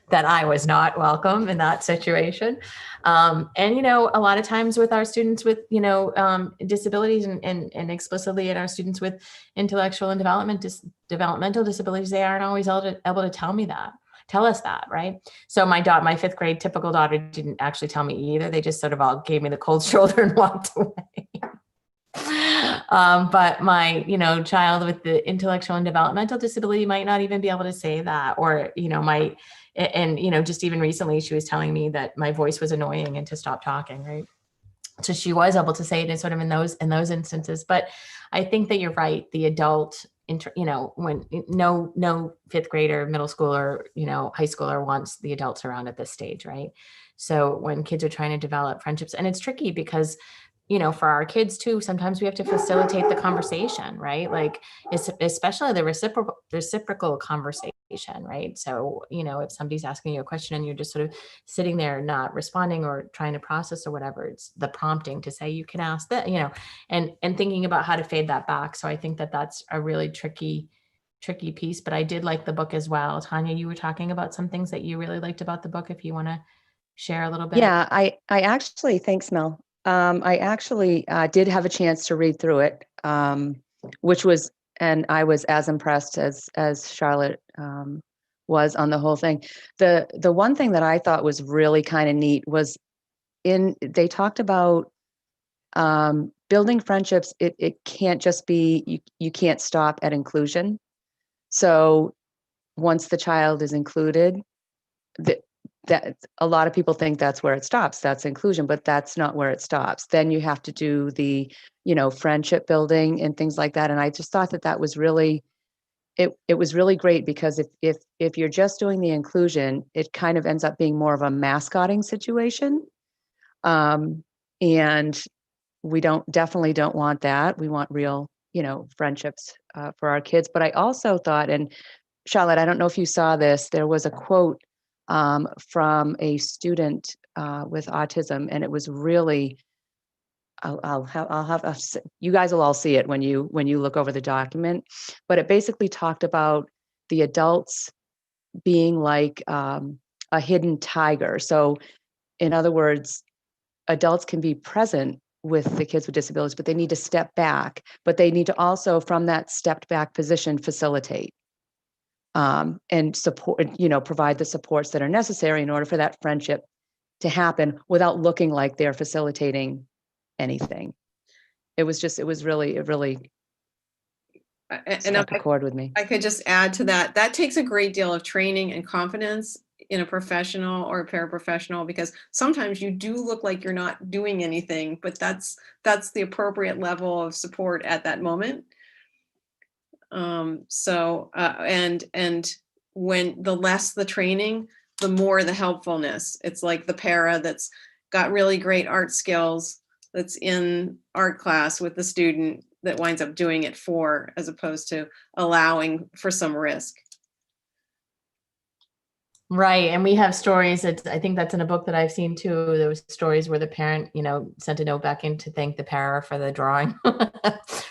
that I was not welcome in that situation. And, a lot of times with our students with, disabilities and explicitly in our students with intellectual and developmental disabilities, they aren't always able to tell us that, right? So my 5th grade typical daughter didn't actually tell me either. They just sort of all gave me the cold shoulder and walked away. But my, child with the intellectual and developmental disability might not even be able to say that, or, just even recently she was telling me that my voice was annoying and to stop talking, right? So she was able to say it in sort of in those instances. But I think that you're right. The adult, when no 5th grader, middle schooler, high schooler wants the adults around at this stage, right? So when kids are trying to develop friendships, and it's tricky because for our kids too, sometimes we have to facilitate the conversation, right? Like especially the reciprocal conversation, right? So, if somebody's asking you a question and you're just sort of sitting there not responding or trying to process or whatever, it's the prompting to say, you can ask that, and thinking about how to fade that back. So I think that that's a really tricky piece, but I did like the book as well. Tanya, you were talking about some things that you really liked about the book. If you want to share a little bit. Yeah, I actually, thanks, Mel. I actually did have a chance to read through it, which was, and I was as impressed as Charlotte was on the whole thing. The one thing that I thought was really kind of neat was they talked about building friendships. It can't just be, you can't stop at inclusion. So once the child is included, that a lot of people think that's where it stops, that's inclusion, but that's not where it stops. Then you have to do the, friendship building and things like that. And I just thought that was really, it was really great, because if you're just doing the inclusion, it kind of ends up being more of a mascotting situation. And we definitely don't want that. We want real, friendships for our kids. But I also thought, and Charlotte, I don't know if you saw this, there was a quote from a student with autism, and it was really, I'll have you guys will all see it when you look over the document, but it basically talked about the adults being like a hidden tiger. So in other words, adults can be present with the kids with disabilities, but they need to step back, but they need to also, from that stepped back position, facilitate. And support, provide the supports that are necessary in order for that friendship to happen without looking like they're facilitating anything. It was really And struck a chord with me. I could just add to that. That takes a great deal of training and confidence in a professional or a paraprofessional, because sometimes you do look like you're not doing anything, but that's the appropriate level of support at that moment. And when the less the training, the more the helpfulness. It's like the para that's got really great art skills, that's in art class with the student that winds up doing it for, as opposed to allowing for some risk. Right. And we have stories that I think that's in a book that I've seen too. There was stories where the parent, sent a note back in to thank the para for the drawing.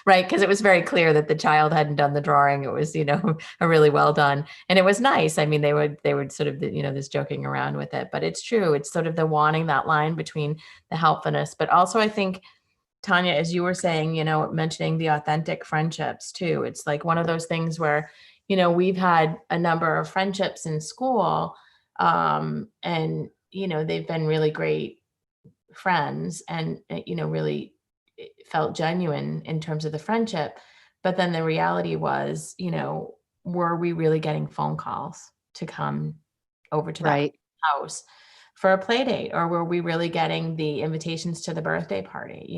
Right. Because it was very clear that the child hadn't done the drawing. It was, a really well done. And it was nice. I mean, they would sort of, this joking around with it, but it's true. It's sort of the wanting that line between the helpfulness, but also I think, Tanya, as you were saying, mentioning the authentic friendships too. It's like one of those things where, we've had a number of friendships in school, and, they've been really great friends and, really felt genuine in terms of the friendship. But then the reality was, were we really getting phone calls to come over to that house for a play date, or were we really getting the invitations to the birthday party,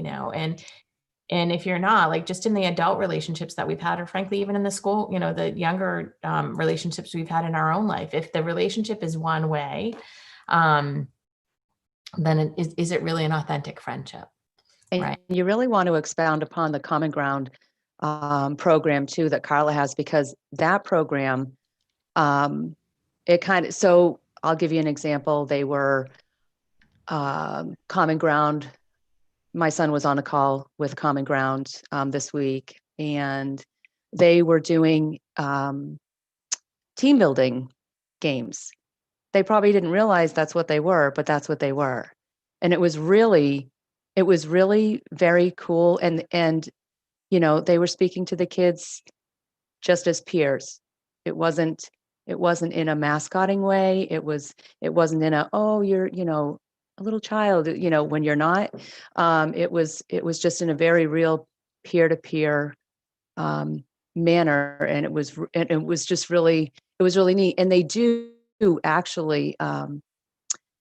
and if you're not, like, just in the adult relationships that we've had, or frankly, even in the school, the younger relationships we've had in our own life, if the relationship is one way, then is it really an authentic friendship? And right. you really want to expound upon the Common Ground program too that Carla has, because that program, so I'll give you an example. They were Common Ground. My son was on a call with Common Ground this week, and they were doing team building games. They probably didn't realize that's what they were, but that's what they were. And it was really very cool. And they were speaking to the kids just as peers. It wasn't in a mascotting way. It wasn't in a, oh, you're, a little child, when you're not. It was just in a very real peer-to-peer manner. And it was just really, it was really neat. And they do actually,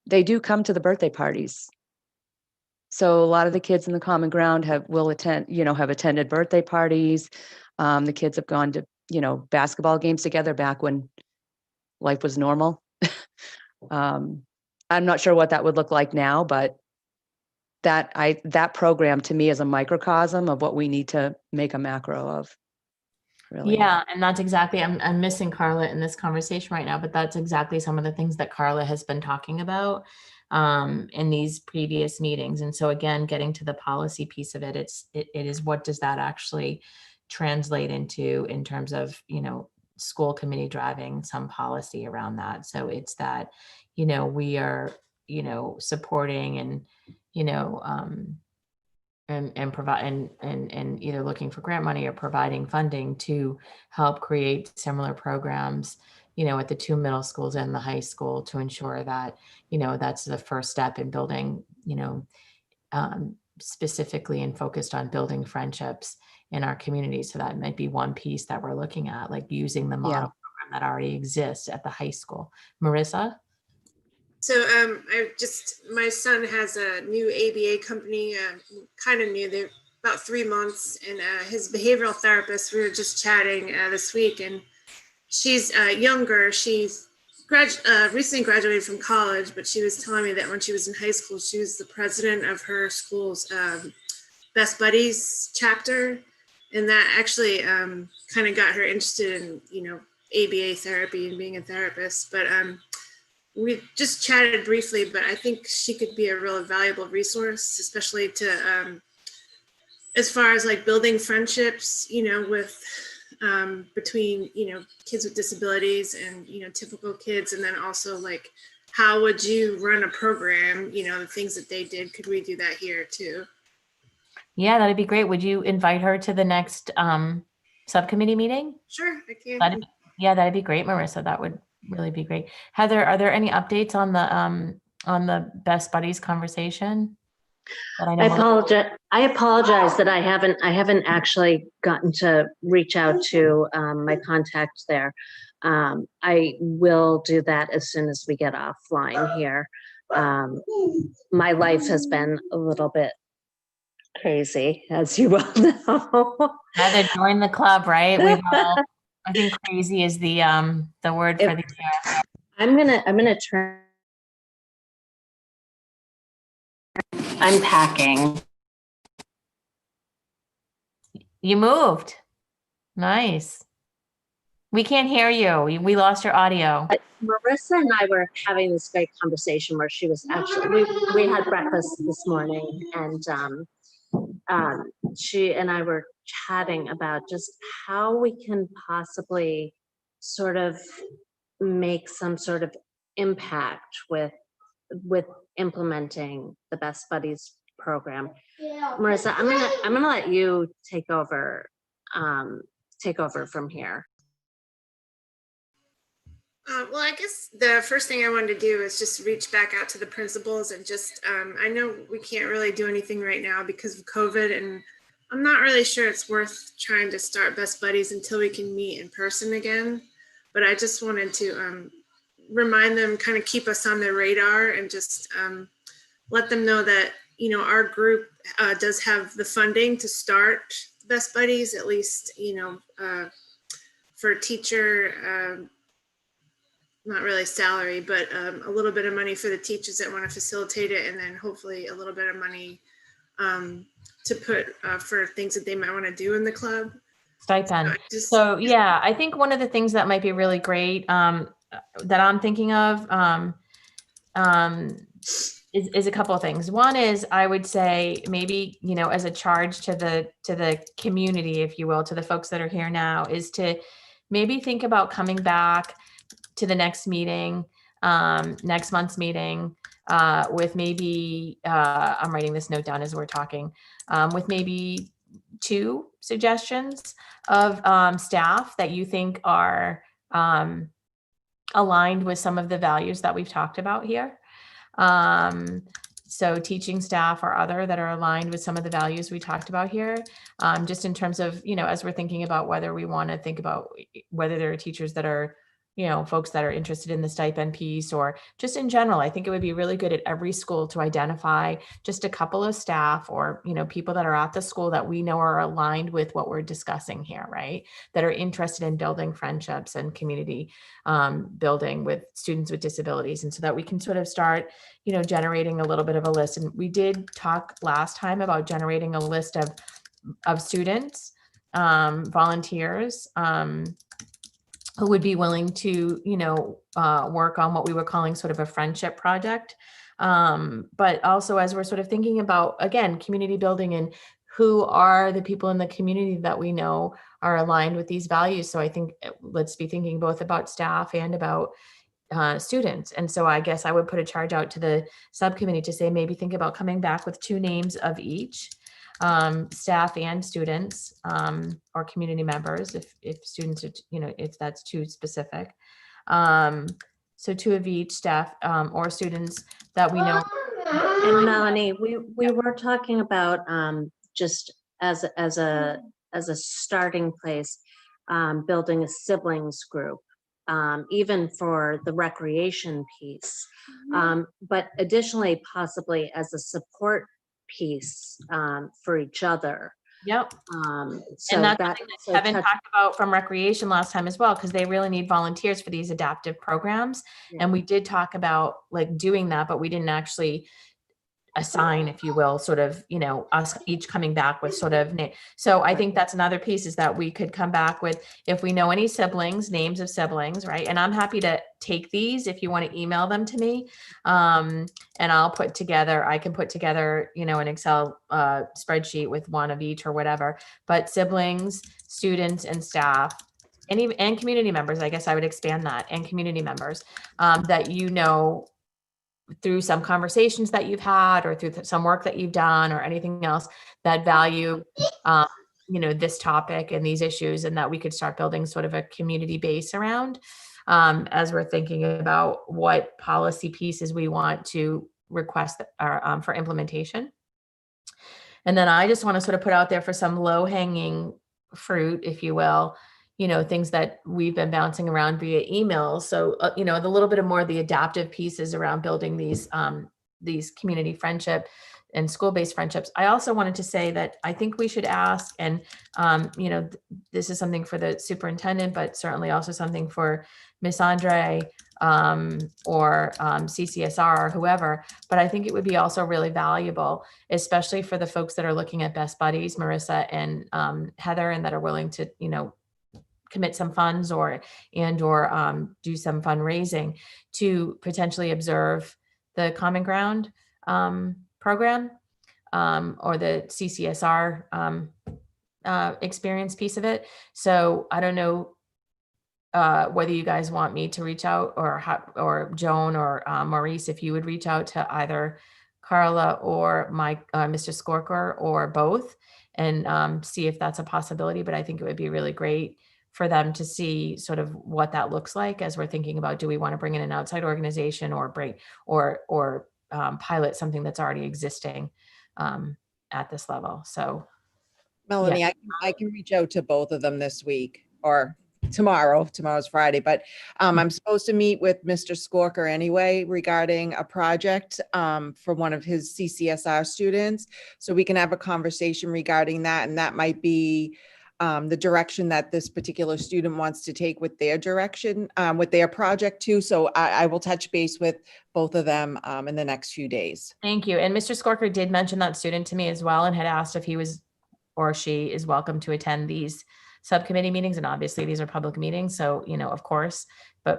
they do come to the birthday parties. So a lot of the kids in the Common Ground have attended birthday parties. The kids have gone to, basketball games together back when life was normal. I'm not sure what that would look like now, but that program to me is a microcosm of what we need to make a macro of. Really. Yeah, and that's exactly, I'm missing Carla in this conversation right now, but that's exactly some of the things that Carla has been talking about in these previous meetings. And so again, getting to the policy piece of it, it is what does that actually translate into in terms of, school committee driving some policy around that. So it's that, we are, supporting and, and provide and either looking for grant money or providing funding to help create similar programs, at the 2 middle schools and the high school, to ensure that, that's the first step in building, specifically and focused on building friendships in our community. So that might be one piece that we're looking at, like using the model program that already exists at the high school. Marissa? So my son has a new ABA company, kind of new, they're about 3 months, and his behavioral therapist, we were just chatting this week, and she's younger. She's recently graduated from college, but she was telling me that when she was in high school, she was the president of her school's Best Buddies chapter. And that actually kind of got her interested in, ABA therapy and being a therapist. But we just chatted briefly, but I think she could be a real valuable resource, especially to, as far as like building friendships, with between, kids with disabilities and, typical kids. And then also like, how would you run a program, the things that they did, could we do that here too? Yeah, that'd be great. Would you invite her to the next subcommittee meeting? Sure, I can. That'd be great, Marissa. That would really be great. Heather, are there any updates on the Best Buddies conversation? But I I know apologize that I haven't actually gotten to reach out to my contact there. I will do that as soon as we get offline here. My life has been a little bit crazy, as you well know. Heather, join the club, right? We've all, I think crazy is the word for the year. I'm gonna turn. I'm packing. You moved. Nice. We can't hear you. We lost your audio. Marissa and I were having this great conversation where she was actually, we had breakfast this morning, and she and I were chatting about just how we can possibly sort of make some sort of impact with implementing the Best Buddies program. Marissa, I'm gonna let you take over from here. Well, I guess the first thing I wanted to do is just reach back out to the principals and just, I know we can't really do anything right now because of COVID, and I'm not really sure it's worth trying to start Best Buddies until we can meet in person again. But I just wanted to remind them, kind of keep us on their radar, and just let them know that, you know, our group does have the funding to start Best Buddies, at least, you know, for teacher, not really salary, but a little bit of money for the teachers that want to facilitate it, and then hopefully a little bit of money to put for things that they might want to do in the club. Stipend. So yeah, I think one of the things that might be really great that I'm thinking of is a couple of things. One is, I would say maybe, you know, as a charge to the community, if you will, to the folks that are here now, is to maybe think about coming back to the next meeting, next month's meeting, with maybe, I'm writing this note down as we're talking, with maybe 2 suggestions of staff that you think are aligned with some of the values that we've talked about here. So teaching staff or other that are aligned with some of the values we talked about here, just in terms of, you know, as we're thinking about whether we want to think about whether there are teachers that are, you know, folks that are interested in the stipend piece, or just in general. I think it would be really good at every school to identify just a couple of staff or, you know, people that are at the school that we know are aligned with what we're discussing here, right? That are interested in building friendships and community building with students with disabilities. And so that we can sort of start, you know, generating a little bit of a list. And we did talk last time about generating a list of students, volunteers, who would be willing to, you know, work on what we were calling sort of a friendship project. But also, as we're sort of thinking about, again, community building and who are the people in the community that we know are aligned with these values. So I think let's be thinking both about staff and about students. And so I guess I would put a charge out to the subcommittee to say, maybe think about coming back with 2 names of each, staff and students, or community members, if students are, you know, if that's too specific. So 2 of each, staff or students that we know. And Melanie, we were talking about just as a starting place, building a siblings group, even for the recreation piece, but additionally possibly as a support piece for each other. Yep. So and that's that something that Kevin talked about from recreation last time as well, because they really need volunteers for these adaptive programs. Yeah. And we did talk about like doing that, but we didn't actually assign, if you will, sort of, you know, us each coming back with sort of name. So I think that's another piece, is that we could come back with, if we know any siblings, names of siblings, right? And I'm happy to take these if you want to email them to me. And I can put together, you know, an Excel spreadsheet with 1 of each or whatever, but siblings, students, and staff, and community members, I guess I would expand that, and community members that, you know, through some conversations that you've had or through some work that you've done or anything else, that value, you know, this topic and these issues, and that we could start building sort of a community base around, as we're thinking about what policy pieces we want to request for implementation. And then I just want to sort of put out there for some low hanging fruit, if you will, things that we've been bouncing around via email. So, the little bit of more of the adaptive pieces around building these community friendship and school-based friendships. I also wanted to say that I think we should ask, and, this is something for the superintendent, but certainly also something for Miss Andre, or CCSR or whoever, but I think it would be also really valuable, especially for the folks that are looking at Best Buddies, Marissa and Heather, and that are willing to, commit some funds or do some fundraising to potentially observe the Common Ground program or the CCSR experience piece of it. So I don't know whether you guys want me to reach out, or Joan or Maurice, if you would reach out to either Carla or Mr. Skorker or both, and see if that's a possibility. But I think it would be really great for them to see sort of what that looks like as we're thinking about, do we want to bring in an outside organization or pilot something that's already existing at this level. So Melanie, yeah. I can reach out to both of them this week or tomorrow. Tomorrow's Friday, but I'm supposed to meet with Mr. Skorker anyway regarding a project for one of his CCSR students. So we can have a conversation regarding that, and that might be the direction that this particular student wants to take with their direction, with their project too. So I will touch base with both of them in the next few days. Thank you. And Mr. Skorker did mention that student to me as well, and had asked if he was or she is welcome to attend these subcommittee meetings. And obviously these are public meetings. So, of course,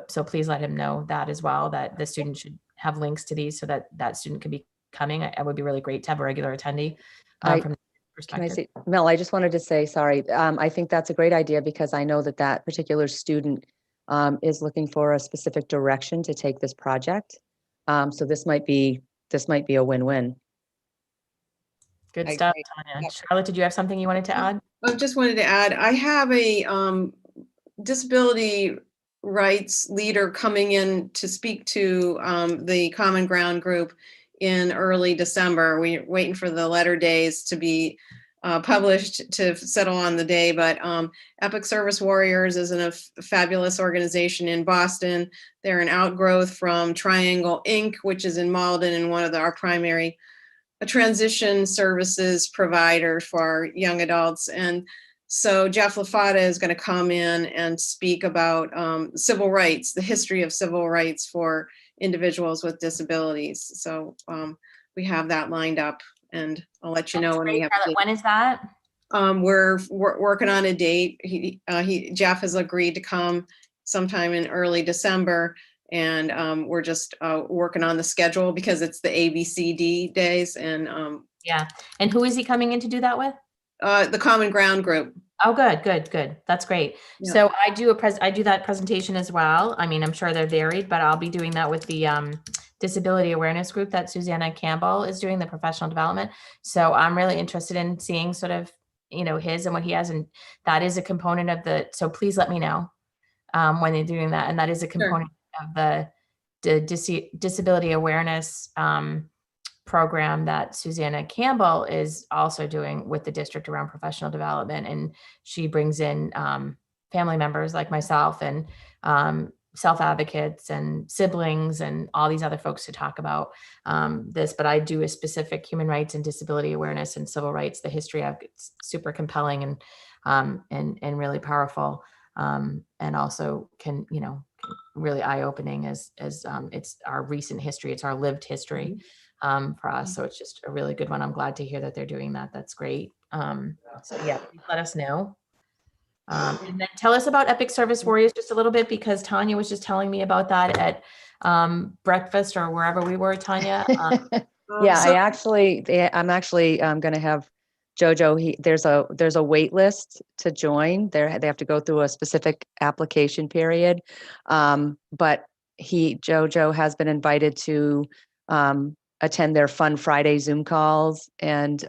so please let him know that as well, that the student should have links to these so that that student could be coming. It would be really great to have a regular attendee from that Can I perspective. say, Mel, I just wanted to say, sorry, I think that's a great idea because I know that that particular student is looking for a specific direction to take this project. So this might be a win-win. Good I stuff, agree. Tanya. Yep. Charlotte, did you have something you wanted to add? I just wanted to add, I have a disability rights leader coming in to speak to the Common Ground group in early December. We're waiting for the letter days to be published to settle on the day, but Epic Service Warriors is a fabulous organization in Boston. They're an outgrowth from Triangle Inc., which is in Malden, and one of our primary transition services provider for young adults. And so Jeff LaFata is going to come in and speak about civil rights, the history of civil rights for individuals with disabilities. So we have that lined up, and I'll let you know when we have. Charlotte, when is that? We're working on a date. Jeff has agreed to come sometime in early December, and we're just working on the schedule because it's the ABCD days. And Yeah. And who is he coming in to do that with? the Common Ground group. Oh, good. That's great. Yeah. So I do that presentation as well. I mean, I'm sure they're varied, but I'll be doing that with the disability awareness group that Susanna Campbell is doing, the professional development. So I'm really interested in seeing sort of, his and what he has. And that is a component of so please let me know when they're doing that. And that is a component of the disability awareness program that Susanna Campbell is also doing with the district around professional development. And she brings in family members like myself and self-advocates and siblings and all these other folks to talk about this. But I do a specific human rights and disability awareness and civil rights. The history of it's super compelling and really powerful, and also can really eye-opening as it's our recent history. It's our lived history. For us. So it's just a really good one. I'm glad to hear that they're doing that. That's great. So yeah, please let us know. And then tell us about Epic Service Warriors just a little bit, because Tanya was just telling me about that at breakfast or wherever we were, Tanya. Yeah, I'm actually going to have Jojo. There's a wait list to join. They have to go through a specific application period. But Jojo has been invited to attend their Fun Friday Zoom calls and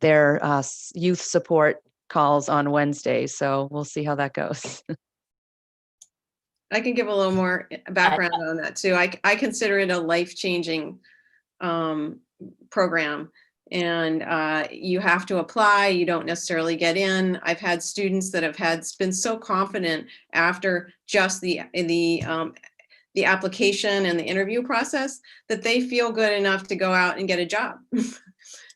their youth support calls on Wednesdays. So we'll see how that goes. I can give a little more background on that too. I consider it a life-changing program. And you have to apply. You don't necessarily get in. I've had students that have been so confident after just the application and the interview process that they feel good enough to go out and get a job.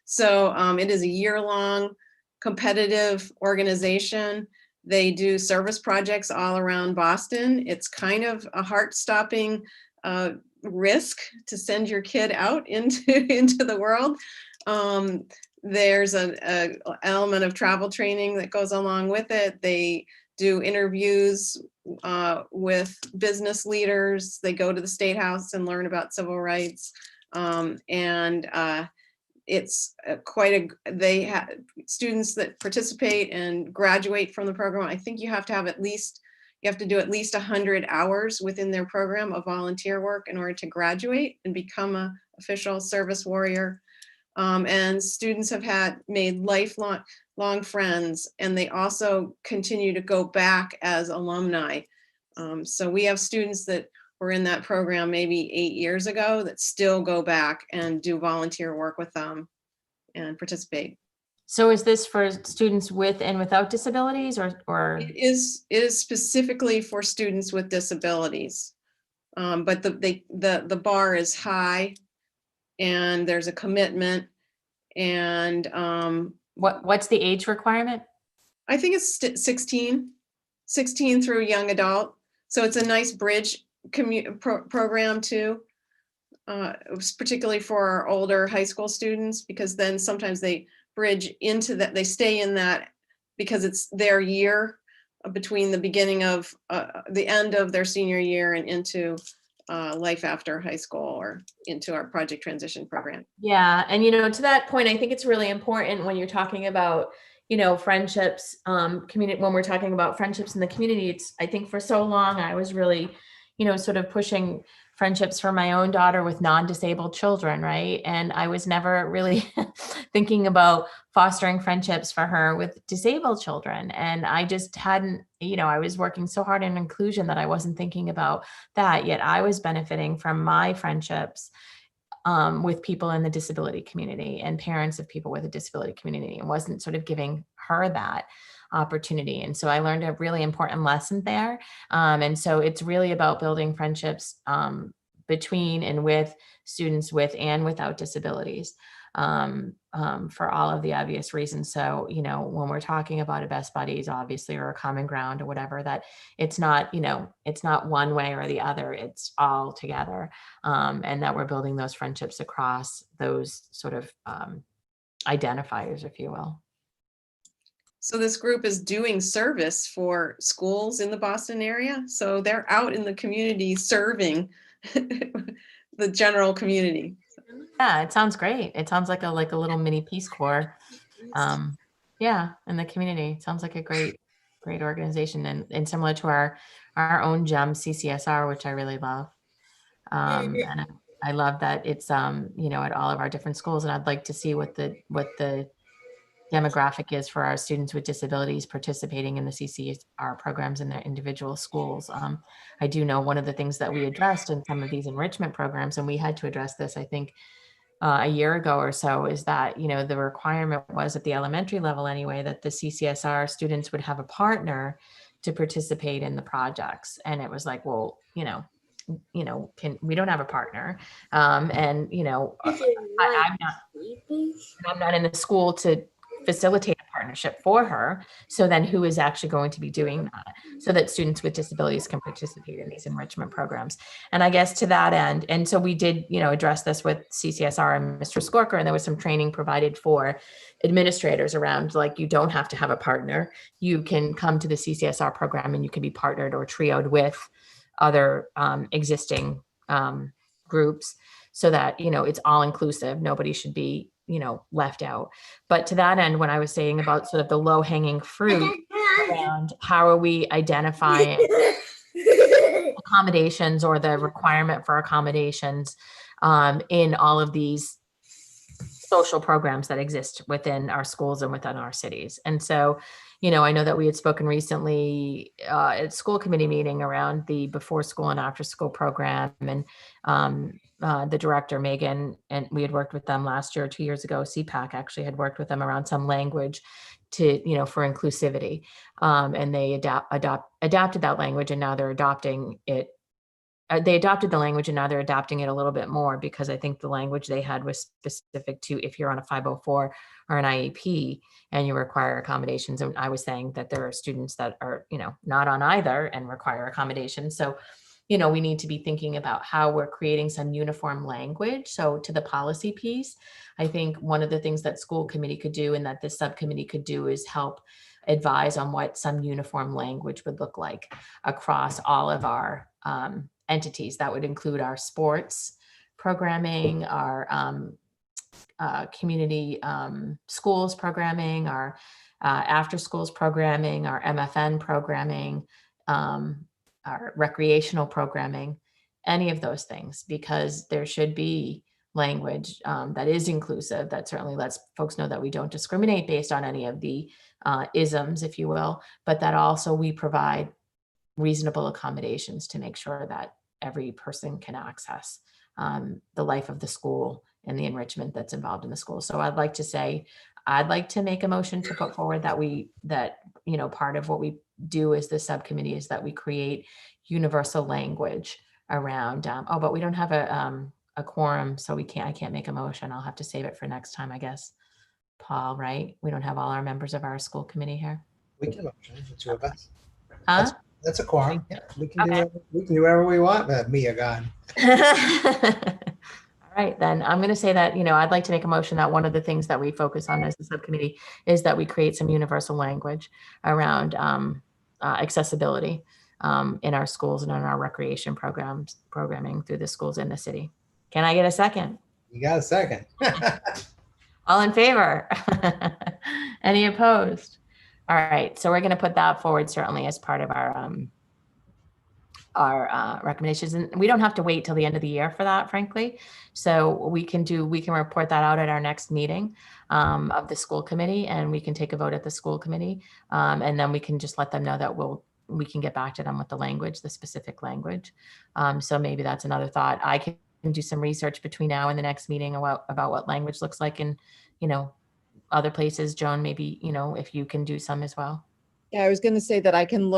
So it is a year-long competitive organization. They do service projects all around Boston. It's kind of a heart-stopping risk to send your kid out into the world. There's an element of travel training that goes along with it. They do interviews with business leaders. They go to the State House and learn about civil rights. It's they have students that participate and graduate from the program. I think you have to do at least 100 hours within their program of volunteer work in order to graduate and become an official service warrior. And students have made lifelong friends, and they also continue to go back as alumni. So we have students that were in that program maybe 8 years ago that still go back and do volunteer work with them and participate. So is this for students with and without disabilities, or? It is specifically for students with disabilities, but the bar is high, and there's a commitment. And what's the age requirement? I think it's 16 through young adult. So it's a nice bridge program too, particularly for our older high school students, because then sometimes they bridge into that, they stay in that because it's their year between the beginning of the end of their senior year and into life after high school, or into our project transition program. Yeah. And, to that point, I think it's really important when you're talking about, friendships, community, when we're talking about friendships in the community, I think for so long, I was really, sort of pushing friendships for my own daughter with non-disabled children. Right. And I was never really thinking about fostering friendships for her with disabled children. And I just hadn't, I was working so hard in inclusion that I wasn't thinking about that. Yet I was benefiting from my friendships with people in the disability community and parents of people with a disability community, and wasn't sort of giving her that opportunity. And so I learned a really important lesson there. And so it's really about building friendships between and with students with and without disabilities, for all of the obvious reasons. So, when we're talking about a best buddies, obviously, or a common ground or whatever, that it's not, it's not one way or the other, it's all together. And that we're building those friendships across those sort of identifiers, if you will. So this group is doing service for schools in the Boston area. So they're out in the community serving the general community. Yeah, it sounds great. It sounds like a little mini Peace Corps. Yeah, in the community. It sounds like a great organization, and similar to our own GEM CCSR, which I really love. And I love that it's at all of our different schools, and I'd like to see what the demographic is for our students with disabilities participating in the CCSR programs in their individual schools. I do know one of the things that we addressed in some of these enrichment programs, and we had to address this, I think, a year ago or so, is that, the requirement was at the elementary level anyway, that the CCSR students would have a partner to participate in the projects. And it was like, well, we don't have a partner. And, I'm not in the school to facilitate a partnership for her. So then who is actually going to be doing that so that students with disabilities can participate in these enrichment programs? And I guess to that end, and so we did, address this with CCSR and Mr. Skorker, and there was some training provided for administrators around, like, you don't have to have a partner. You can come to the CCSR program and you can be partnered or trioed with other existing groups, so that, it's all inclusive. Nobody should be, left out. But to that end, when I was saying about sort of the low hanging fruit around how are we identifying accommodations, or the requirement for accommodations in all of these social programs that exist within our schools and within our cities. And so, I know that we had spoken recently at school committee meeting around the before school and after school program. And, the director, Megan, and we had worked with them last year, 2 years ago. CPAC actually had worked with them around some language to, for inclusivity. And they adapted that language, and now they're adopting it. They adopted the language, and now they're adapting it a little bit more, because I think the language they had was specific to if you're on a 504 or an IEP and you require accommodations. And I was saying that there are students that are, not on either and require accommodations. So, we need to be thinking about how we're creating some uniform language. So to the policy piece, I think one of the things that school committee could do and that this subcommittee could do is help advise on what some uniform language would look like across all of our entities. That would include our sports programming, our community schools programming, our after schools programming, our MFN programming, our recreational programming, any of those things, because there should be language that is inclusive, that certainly lets folks know that we don't discriminate based on any of the isms, if you will, but that also we provide reasonable accommodations to make sure that every person can access the life of the school and the enrichment that's involved in the school. So I'd like to make a motion to put forward that part of what we do as the subcommittee is that we create universal language around, but we don't have a quorum, so I can't make a motion. I'll have to save it for next time, I guess. Paul, right? We don't have all our members of our school committee here. We can motion, the two of us. Huh? That's a quorum. Yeah, we can Okay. do whatever we want with Mia gone. All right, then I'm going to say that, I'd like to make a motion that one of the things that we focus on as a subcommittee is that we create some universal language around accessibility in our schools and in our recreation programming through the schools in the city. Can I get a second? You got a second. All in favor? Any opposed? All right, so we're going to put that forward certainly as part of our recommendations, and we don't have to wait till the end of the year for that, frankly. So we can report that out at our next meeting of the school committee, and we can take a vote at the school committee, and then we can just let them know that we can get back to them with the language, the specific language. So maybe that's another thought. I can do some research between now and the next meeting about what language looks like in other places. Joan, maybe if you can do some as well. Yeah, I was going to say that I can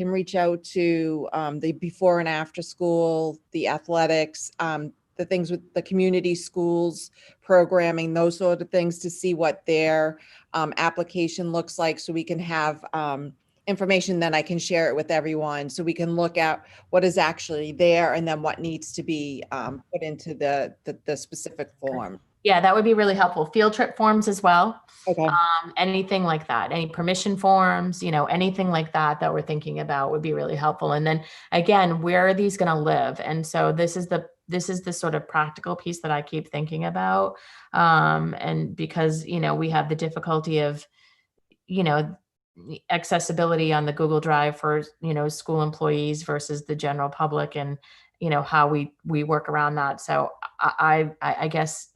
reach out to the before and after school, the athletics, the things with the community schools programming, those sort of things, to see what their application looks like, so we can have information. Then I can share it with everyone, so we can look at what is actually there and then what needs to be put into the specific form. Yeah, that would be really helpful. Field trip forms as well. Okay. Anything like that, any permission forms, anything like that we're thinking about would be really helpful. And then again, where are these going to live? And so this is the sort of practical piece that I keep thinking about. And because, we have the difficulty of, accessibility on the Google Drive for, school employees versus the general public, and, how we work around that. So I guess,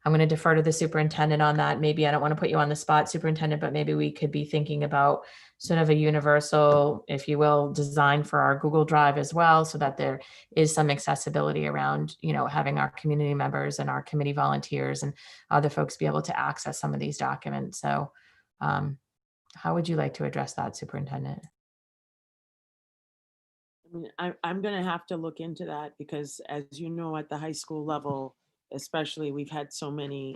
I'm going to defer to the superintendent on that. Maybe I don't want to put you on the spot, superintendent, but maybe we could be thinking about sort of a universal, if you will, design for our Google Drive as well, so that there is some accessibility around, having our community members and our committee volunteers and other folks be able to access some of these documents. So how would you like to address that, superintendent? I mean, I'm going to have to look into that, because as you know, at the high school level, especially, we've had so many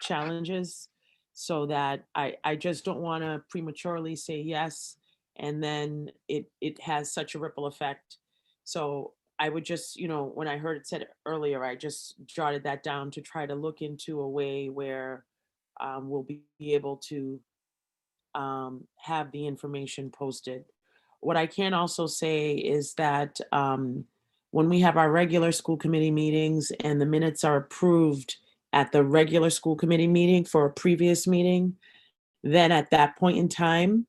challenges, so that I just don't want to prematurely say yes, and then it has such a ripple effect. So I would just, when I heard it said earlier, I just jotted that down to try to look into a way where we'll be able to have the information posted. What I can also say is that when we have our regular school committee meetings and the minutes are approved at the regular school committee meeting for a previous meeting, then at that point in time,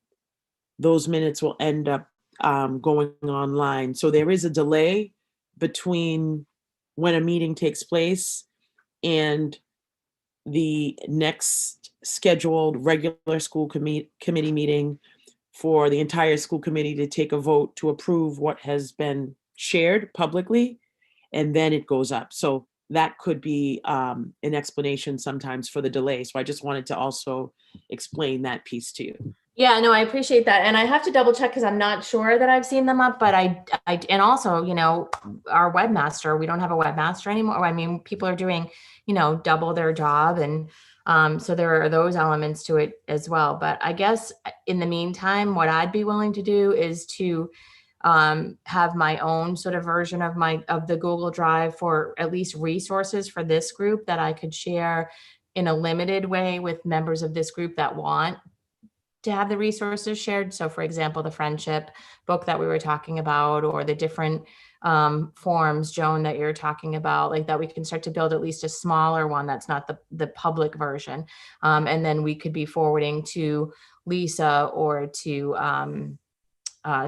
those minutes will end up going online. So there is a delay between when a meeting takes place and the next scheduled regular school committee meeting for the entire school committee to take a vote to approve what has been shared publicly. and then it goes up. So that could be an explanation sometimes for the delay. So I just wanted to also explain that piece to you. Yeah, no, I appreciate that. And I have to double check because I'm not sure that I've seen them up, but and also, you know, our webmaster, we don't have a webmaster anymore. I mean, people are doing, you know, double their job. And so there are those elements to it as well. But I guess in the meantime, what I'd be willing to do is to have my own sort of version of the Google Drive for at least resources for this group that I could share in a limited way with members of this group that want to have the resources shared. So for example, the friendship book that we were talking about, or the different forms, Joan, that you're talking about, like that we can start to build at least a smaller one that's not the public version. And then we could be forwarding to Lisa or to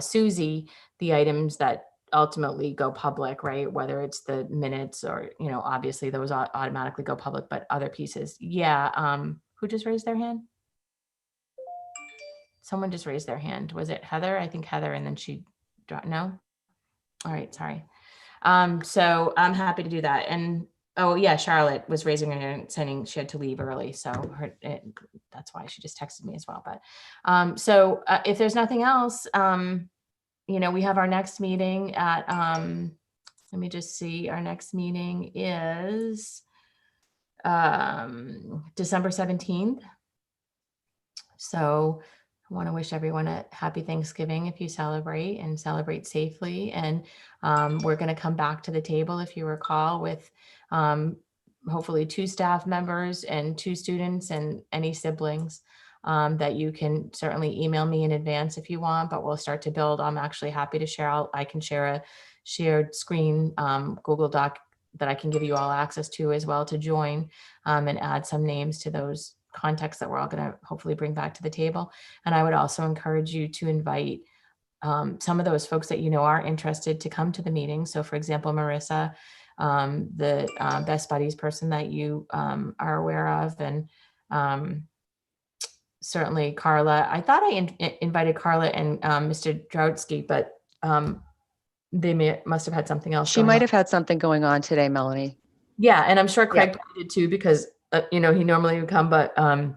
Susie the items that ultimately go public, right? Whether it's the minutes or, you know, obviously those automatically go public, but other pieces. Yeah. Who just raised their hand? Someone just raised their hand. Was it Heather? I think Heather, and then she dropped. No? All right, sorry. So I'm happy to do that. And oh yeah, Charlotte was raising her hand saying she had to leave early. So that's why she just texted me as well. But so if there's nothing else, you know, we have our next meeting at, let me just see, our next meeting is December 17th. So I want to wish everyone a happy Thanksgiving if you celebrate, and celebrate safely. And we're going to come back to the table, if you recall, with hopefully 2 staff members and 2 students and any siblings that you can certainly email me in advance if you want, but we'll start to build. I'm actually happy to share. I can share a shared screen Google Doc that I can give you all access to as well to join and add some names to those contexts that we're all going to hopefully bring back to the table. And I would also encourage you to invite some of those folks that you know are interested to come to the meeting. So for example, Marissa, the Best Buddies person that you are aware of, and certainly Carla. I thought I invited Carla and Mr. Droudsky, but they must have had something else. She might have had something going on today, Melanie. Yeah, and I'm sure Craig probably did too, because you know, he normally would come, but and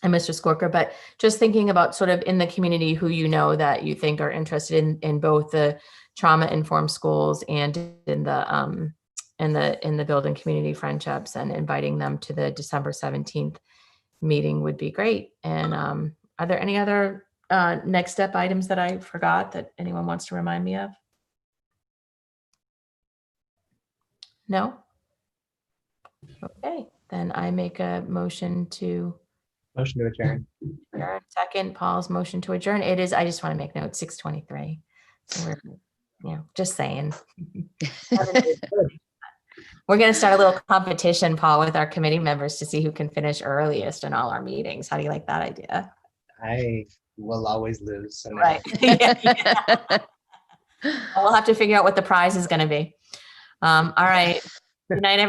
Mr. Skorker, but just thinking about sort of in the community who you know that you think are interested in both the trauma-informed schools and in the building community friendships, and inviting them to the December 17th meeting would be great. And are there any other next step items that I forgot that anyone wants to remind me of? No? Okay, then I make a motion to adjourn. Second, Paul's motion to adjourn. It is, I just want to make note, 6:23. So we're, you know, just saying. We're going to start a little competition, Paul, with our committee members to see who can finish earliest in all our meetings. How do you like that idea? I will always lose. So no. Right. Yeah. We'll have to figure out what the prize is going to be. All right. Good night, everyone.